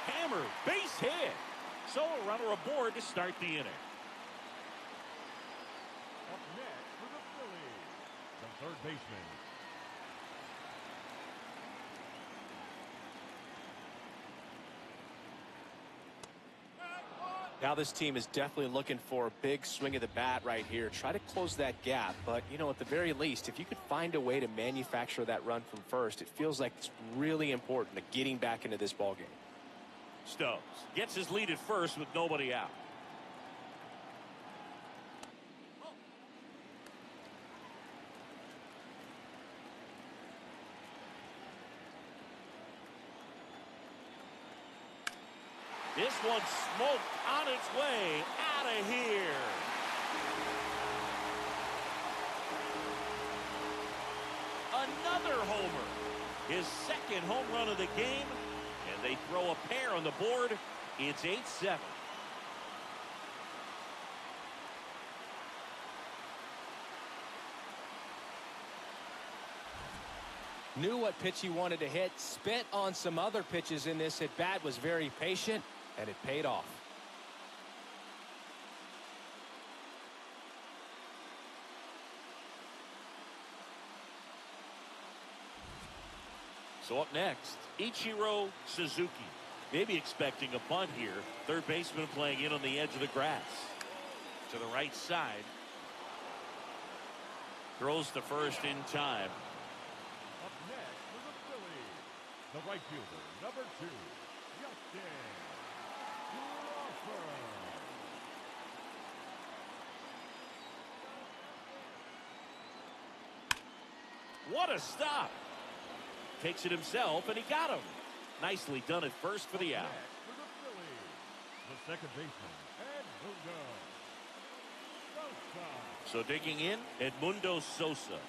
Hammer, base hit. So a runner aboard to start the inning. Up next for the Phillies, the third baseman. Now this team is definitely looking for a big swing of the bat right here. Try to close that gap. But, you know, at the very least, if you could find a way to manufacture that run from first, it feels like it's really important to getting back into this ball game. Stubbs gets his lead at first with nobody out. This one's smoked on its way out of here. Another homer. His second home run of the game. And they throw a pair on the board. It's 8-7. Knew what pitch he wanted to hit. Spent on some other pitches in this at bat. Was very patient. And it paid off. So up next, Ichiro Suzuki. Maybe expecting a bunt here. Third baseman playing in on the edge of the grass. To the right side. Throws to first in time. Up next for the Phillies, the right fielder, number 2, Justin. What a stop. Takes it himself, and he got him. Nicely done at first for the out. For the Phillies, the second baseman, Edmundo Sosa. So digging in, Edmundo Sosa.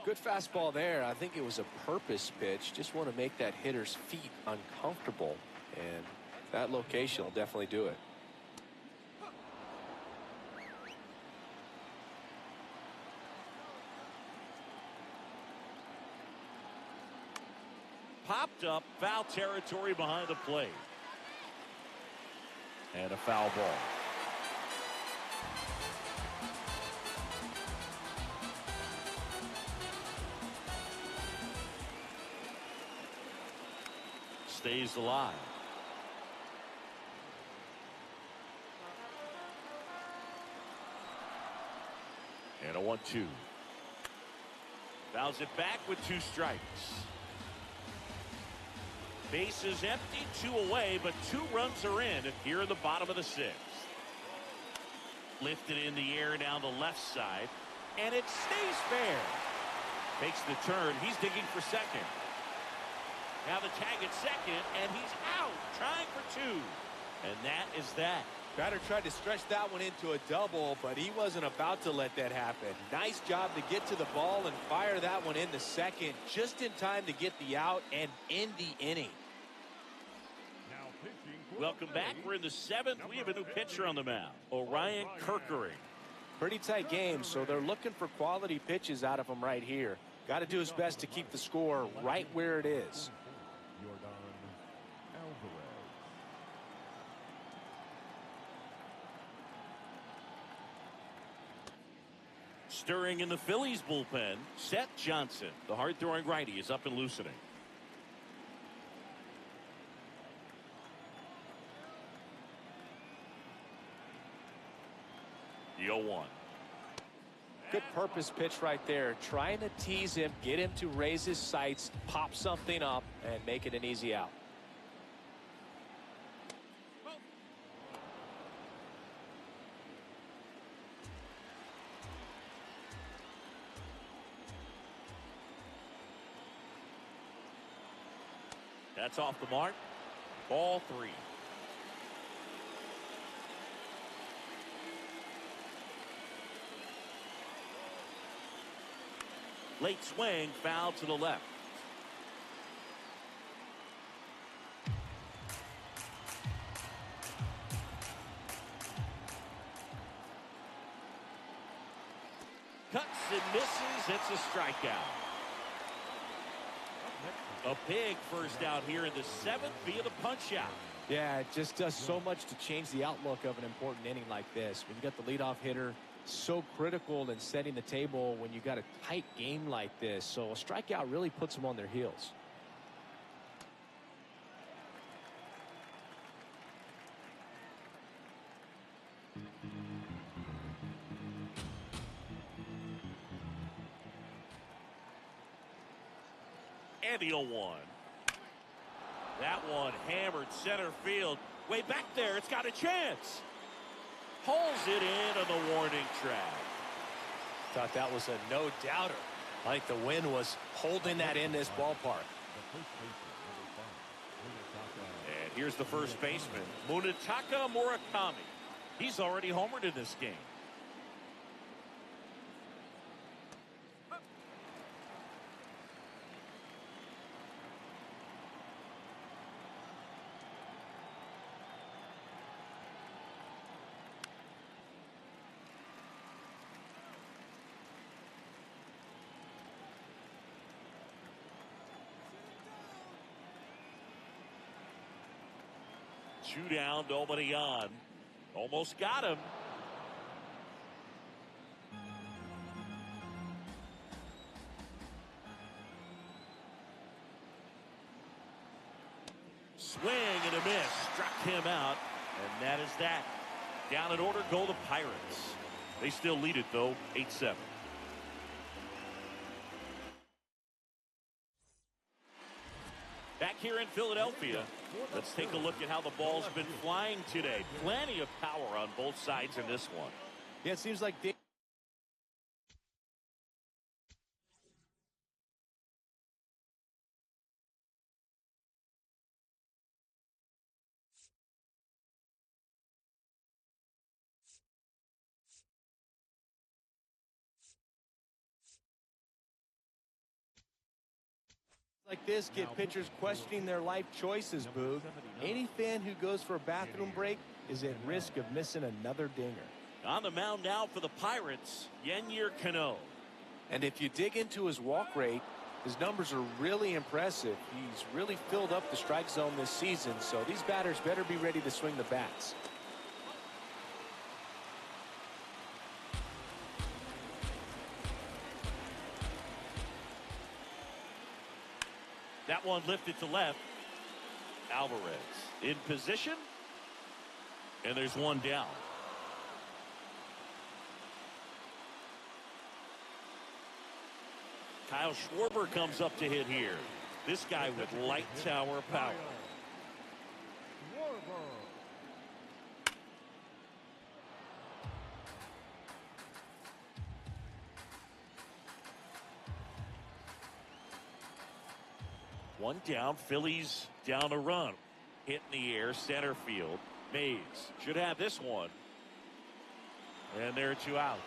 Good fastball there. I think it was a purpose pitch. Just want to make that hitter's feet uncomfortable. And that location will definitely do it. Popped up, foul territory behind the plate. And a foul ball. Stays alive. And a 1-2. Fouls it back with 2 strikes. Bases empty, 2 away, but 2 runs are in here in the bottom of the 6th. Lifted in the air down the left side, and it stays fair. Makes the turn. He's digging for second. Now the tag at second, and he's out, trying for 2. And that is that. Batter tried to stretch that one into a double, but he wasn't about to let that happen. Nice job to get to the ball and fire that one into second just in time to get the out and end the inning. Welcome back. We're in the 7th. We have a new pitcher on the mound, Orion Kerkering. Pretty tight game, so they're looking for quality pitches out of him right here. Got to do his best to keep the score right where it is. Stirring in the Phillies bullpen, Seth Johnson. The hard-throwing righty is up and loosening. The 0-1. Good purpose pitch right there. Trying to tease him, get him to raise his sights, pop something up, and make it an easy out. That's off the mark. Ball 3. Late swing, foul to the left. Cuts and misses. It's a strikeout. A big first out here in the 7th via the punch out. Yeah, it just does so much to change the outlook of an important inning like this. When you got the leadoff hitter, so critical in setting the table when you got a tight game like this. So a strikeout really puts them on their heels. And the 0-1. That one hammered center field. Way back there. It's got a chance. Pulls it in on the warning track. Thought that was a no-doubter. I think the win was holding that in this ballpark. And here's the first baseman, Munetaka Murakami. He's already homered in this game. Two down, nobody on. Almost got him. Swing and a miss. Struck him out. And that is that. Down in order go the Pirates. They still lead it, though, 8-7. Back here in Philadelphia, let's take a look at how the ball's been flying today. Plenty of power on both sides in this one. Yeah, it seems like they like this get pitchers questioning their life choices, Boog. Any fan who goes for a bathroom break is at risk of missing another dinger. On the mound now for the Pirates, Yennier Cano. And if you dig into his walk rate, his numbers are really impressive. He's really filled up the strike zone this season, so these batters better be ready to swing the bats. That one lifted to left. Alvarez in position. And there's one down. Kyle Schwarber comes up to hit here. This guy with light tower power. One down, Phillies down a run. Hit in the air, center field. Mays should have this one. And there are 2 outs.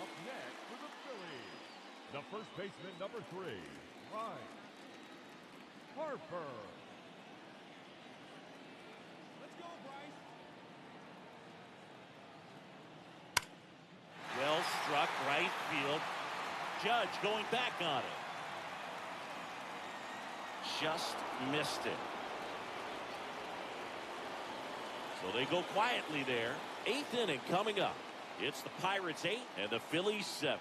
Up next for the Phillies, the first baseman, number 3, Ryan Harper. Let's go, Bryce. Well struck right field. Judge going back on it. Just missed it. So they go quietly there. 8th inning coming up. It's the Pirates 8 and the Phillies 7.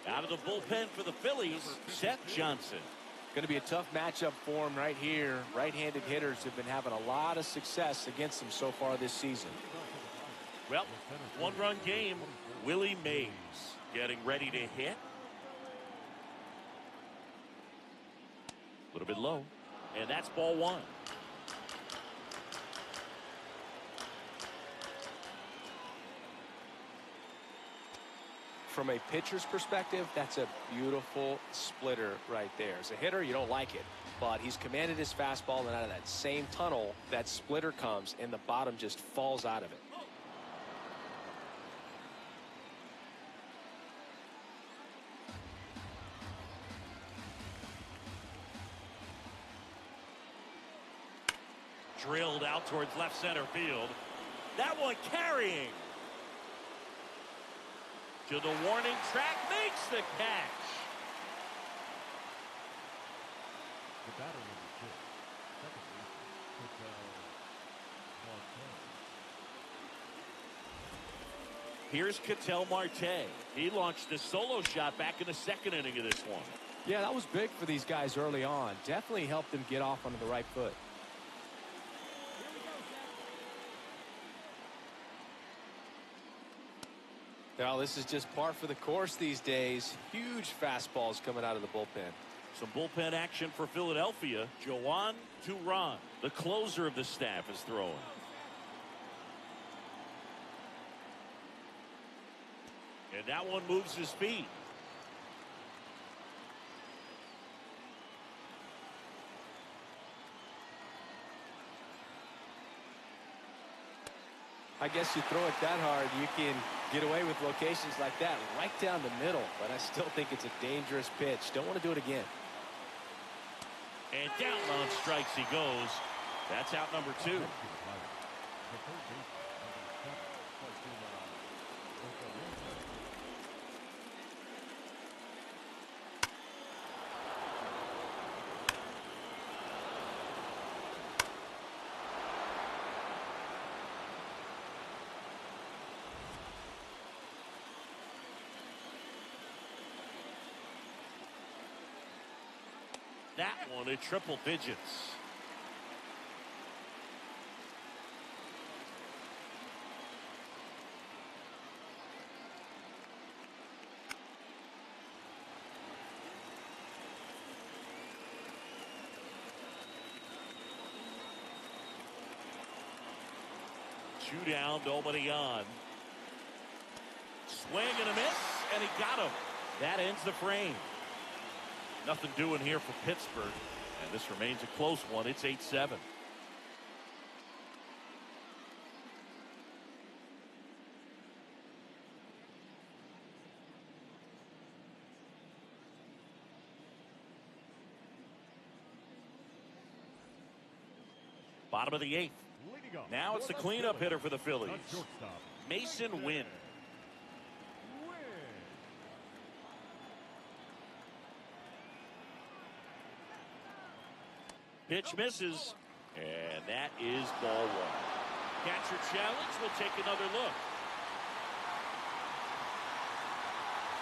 Out of the bullpen for the Phillies, Seth Johnson. Going to be a tough matchup for him right here. Right-handed hitters have been having a lot of success against him so far this season. Well, 1-run game. Willie Mays getting ready to hit. A little bit low. And that's ball 1. From a pitcher's perspective, that's a beautiful splitter right there. As a hitter, you don't like it, but he's commanded his fastball, and out of that same tunnel, that splitter comes, and the bottom just falls out of it. Drilled out towards left center field. That one carrying to the warning track, makes the catch. The batter number 2, second baseman, Here's Ketel Marte. He launched a solo shot back in the 2nd inning of this one. Yeah, that was big for these guys early on. Definitely helped them get off onto the right foot. Well, this is just par for the course these days. Huge fastballs coming out of the bullpen. Some bullpen action for Philadelphia. Joan Duran, the closer of the staff, is throwing. And that one moves his feet. I guess you throw it that hard, you can get away with locations like that right down the middle, but I still think it's a dangerous pitch. Don't want to do it again. And down on strikes he goes. That's out number 2. That one at triple digits. Two down, nobody on. Swing and a miss, and he got him. That ends the frame. Nothing doing here for Pittsburgh, and this remains a close one. It's 8-7. Bottom of the 8th. Now it's the cleanup hitter for the Phillies, Mason Wynn. Pitch misses, and that is ball 1. Catcher challenge will take another look.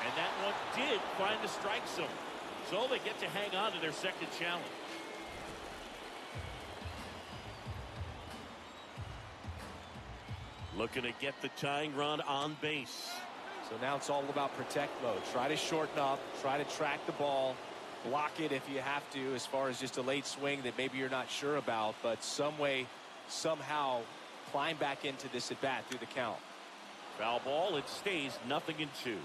And that one did find the strike zone. So they get to hang on to their second challenge. Looking to get the tying run on base. So now it's all about protect mode. Try to shorten up, try to track the ball. Block it if you have to, as far as just a late swing that maybe you're not sure about, but some way, somehow climb back into this at bat through the count. Foul ball, it stays 0-2.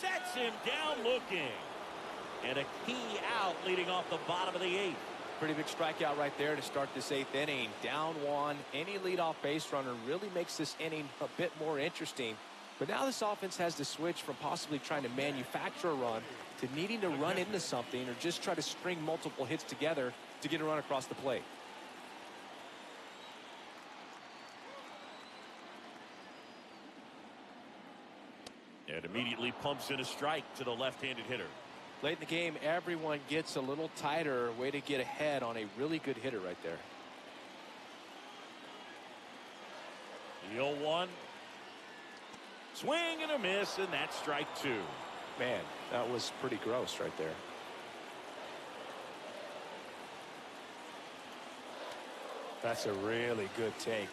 Sets him down looking. And a key out leading off the bottom of the 8th. Pretty big strikeout right there to start this 8th inning. Down 1. Any leadoff base runner really makes this inning a bit more interesting. But now this offense has to switch from possibly trying to manufacture a run to needing to run into something or just try to string multiple hits together to get a run across the plate. And immediately pumps in a strike to the left-handed hitter. Late in the game, everyone gets a little tighter. Way to get ahead on a really good hitter right there. The 0-1. Swing and a miss, and that's strike 2. Man, that was pretty gross right there. That's a really good take.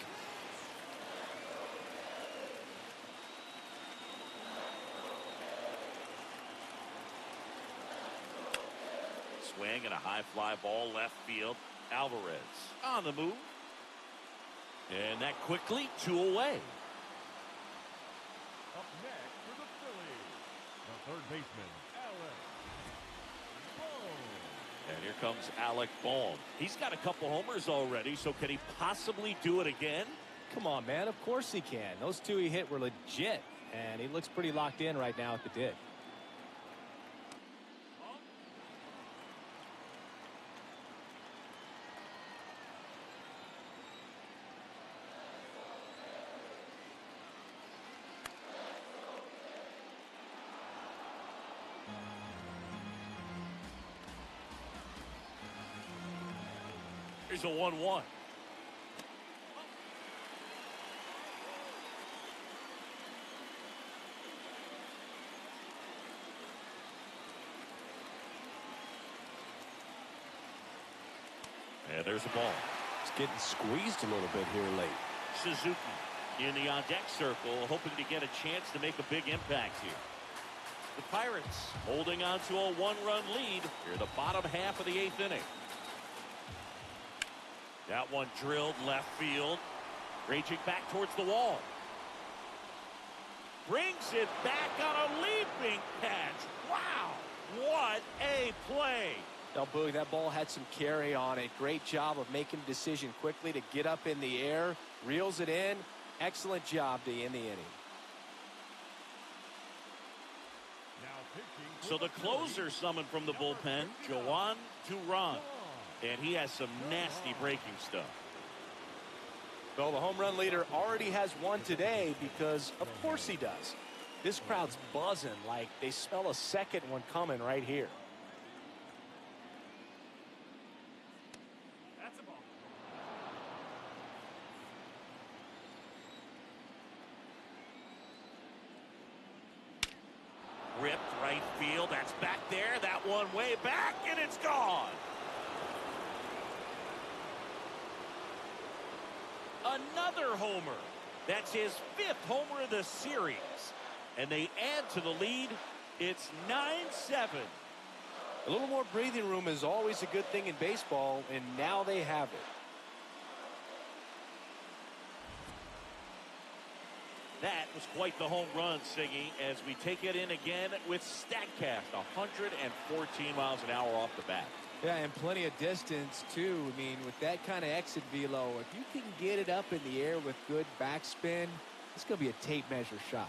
Swing and a high fly ball left field. Alvarez on the move. And that quickly 2 away. Up next for the Phillies, the third baseman, Alec Bohm. And here comes Alec Bohm. He's got a couple homers already, so can he possibly do it again? Come on, man. Of course he can. Those 2 he hit were legit, and he looks pretty locked in right now at the dig. Here's a 1-1. And there's a ball. It's getting squeezed a little bit here late. Suzuki in the on-deck circle, hoping to get a chance to make a big impact here. The Pirates holding on to a 1-run lead here in the bottom half of the 8th inning. That one drilled left field. Raging back towards the wall. Brings it back on a leaping catch. Wow, what a play. Now, Boog, that ball had some carry on it. Great job of making a decision quickly to get up in the air. Reels it in. Excellent job to end the inning. So the closer summoned from the bullpen, Joan Duran. And he has some nasty breaking stuff. Well, the home run leader already has one today because, of course, he does. This crowd's buzzing like they smell a second one coming right here. That's a ball. Ripped right field. That's back there. That one way back, and it's gone. Another homer. That's his 5th homer of the series. And they add to the lead. It's 9-7. A little more breathing room is always a good thing in baseball, and now they have it. That was quite the home run, Siggy, as we take it in again with StatCast. 114 miles an hour off the bat. Yeah, and plenty of distance, too. I mean, with that kind of exit velo, if you can get it up in the air with good backspin, it's going to be a tape measure shot.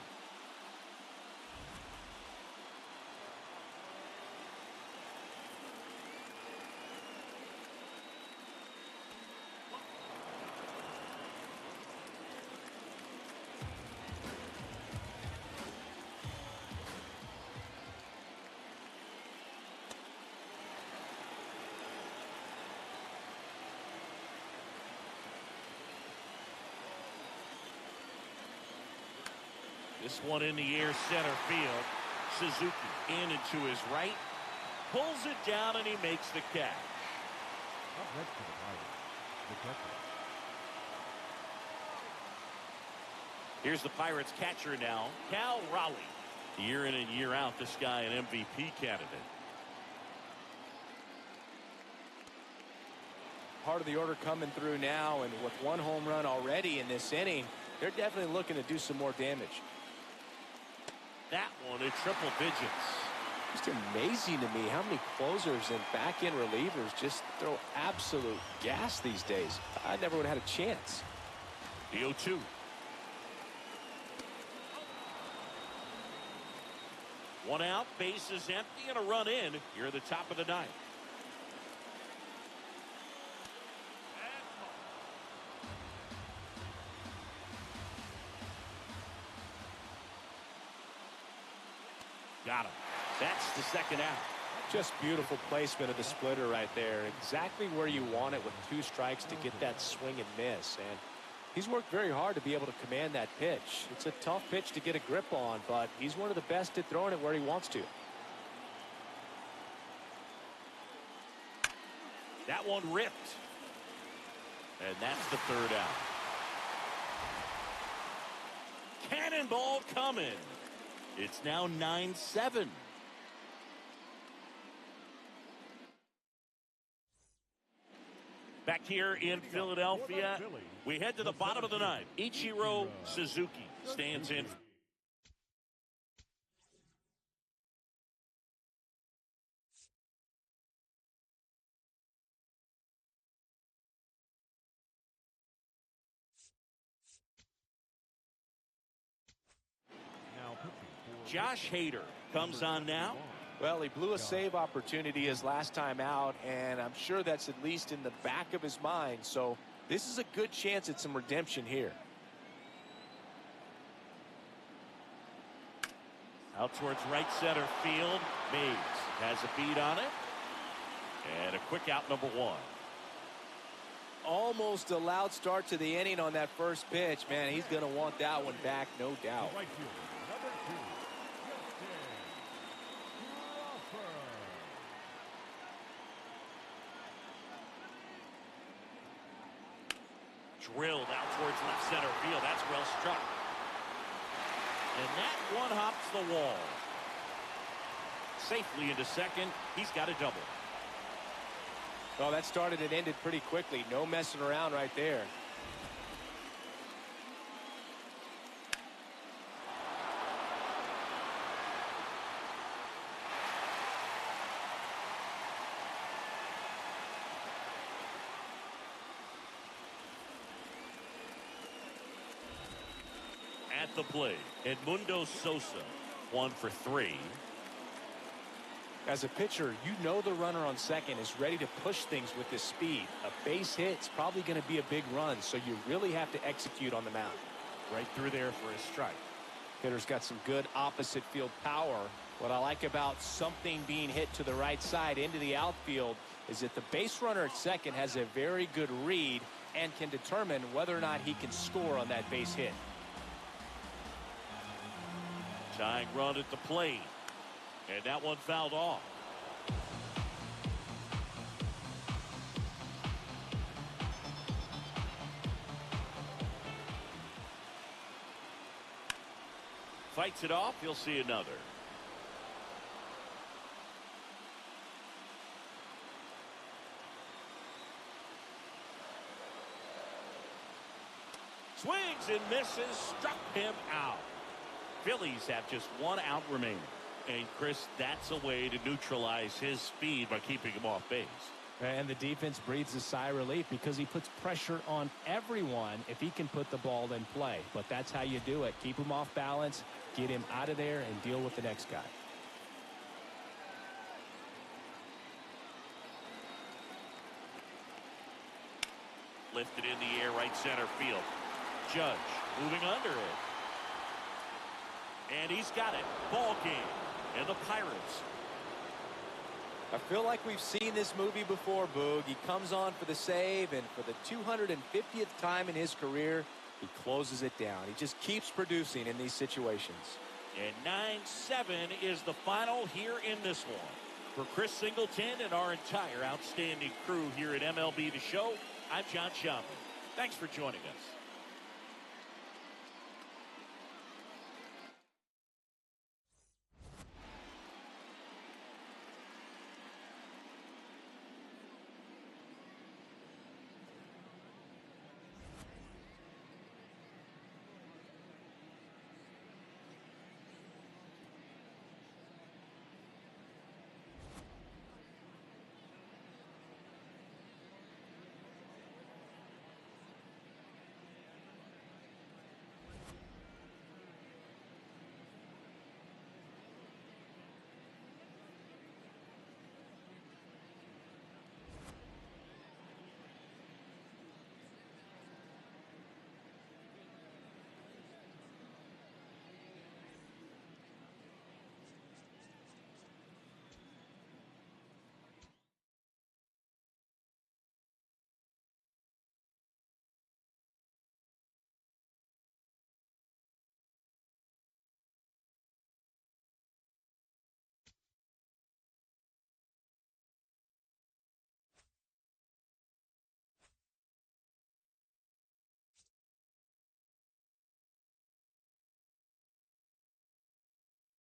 This one in the air center field. Suzuki in and to his right. Pulls it down and he makes the catch. Up next to the Pirates, the catcher. Here's the Pirates catcher now, Cal Raleigh. Year in and year out, this guy an MVP candidate. Part of the order coming through now, and with one home run already in this inning, they're definitely looking to do some more damage. that one in triple digits. Just amazing to me how many closers and back-end relievers just throw absolute gas these days. I never would have had a chance. The 0-2. One out, base is empty, and a run in here at the top of the ninth. Got him. That's the second out. Just beautiful placement of the splitter right there. Exactly where you want it with 2 strikes to get that swing and miss. And he's worked very hard to be able to command that pitch. It's a tough pitch to get a grip on, but he's one of the best at throwing it where he wants to. That one ripped. And that's the third out. Cannonball coming. It's now 9-7. Back here in Philadelphia, we head to the bottom of the ninth. Ichiro Suzuki stands in. Josh Hader comes on now. Well, he blew a save opportunity his last time out, and I'm sure that's at least in the back of his mind. So this is a good chance at some redemption here. Out towards right center field. Mays has a beat on it. And a quick out, number 1. Almost a loud start to the inning on that first pitch. Man, he's going to want that one back, no doubt. Drilled out towards left center field. That's well struck. And that one hops the wall. Safely into second. He's got a double. Well, that started and ended pretty quickly. No messing around right there. At the plate, Edmundo Sosa, 1 for 3. As a pitcher, you know the runner on second is ready to push things with his speed. A base hit's probably going to be a big run, so you really have to execute on the mound. Right through there for a strike. Hitter's got some good opposite field power. What I like about something being hit to the right side into the outfield is that the base runner at second has a very good read and can determine whether or not he can score on that base hit. Tying run at the plate. And that one fouled off. Fights it off. You'll see another. Swings and misses. Struck him out. Phillies have just 1 out remaining. And, Chris, that's a way to neutralize his speed by keeping him off base. And the defense breathes a sigh of relief because he puts pressure on everyone if he can put the ball in play. But that's how you do it. Keep him off balance, get him out of there, and deal with the next guy. Lifted in the air, right center field. Judge moving under it. And he's got it. Ball game. And the Pirates. I feel like we've seen this movie before, Boog. He comes on for the save, and for the 250th time in his career, he closes it down. He just keeps producing in these situations. And 9-7 is the final here in this one. For Chris Singleton and our entire outstanding crew here at MLB The Show, I'm John Schaumburg. Thanks for joining us.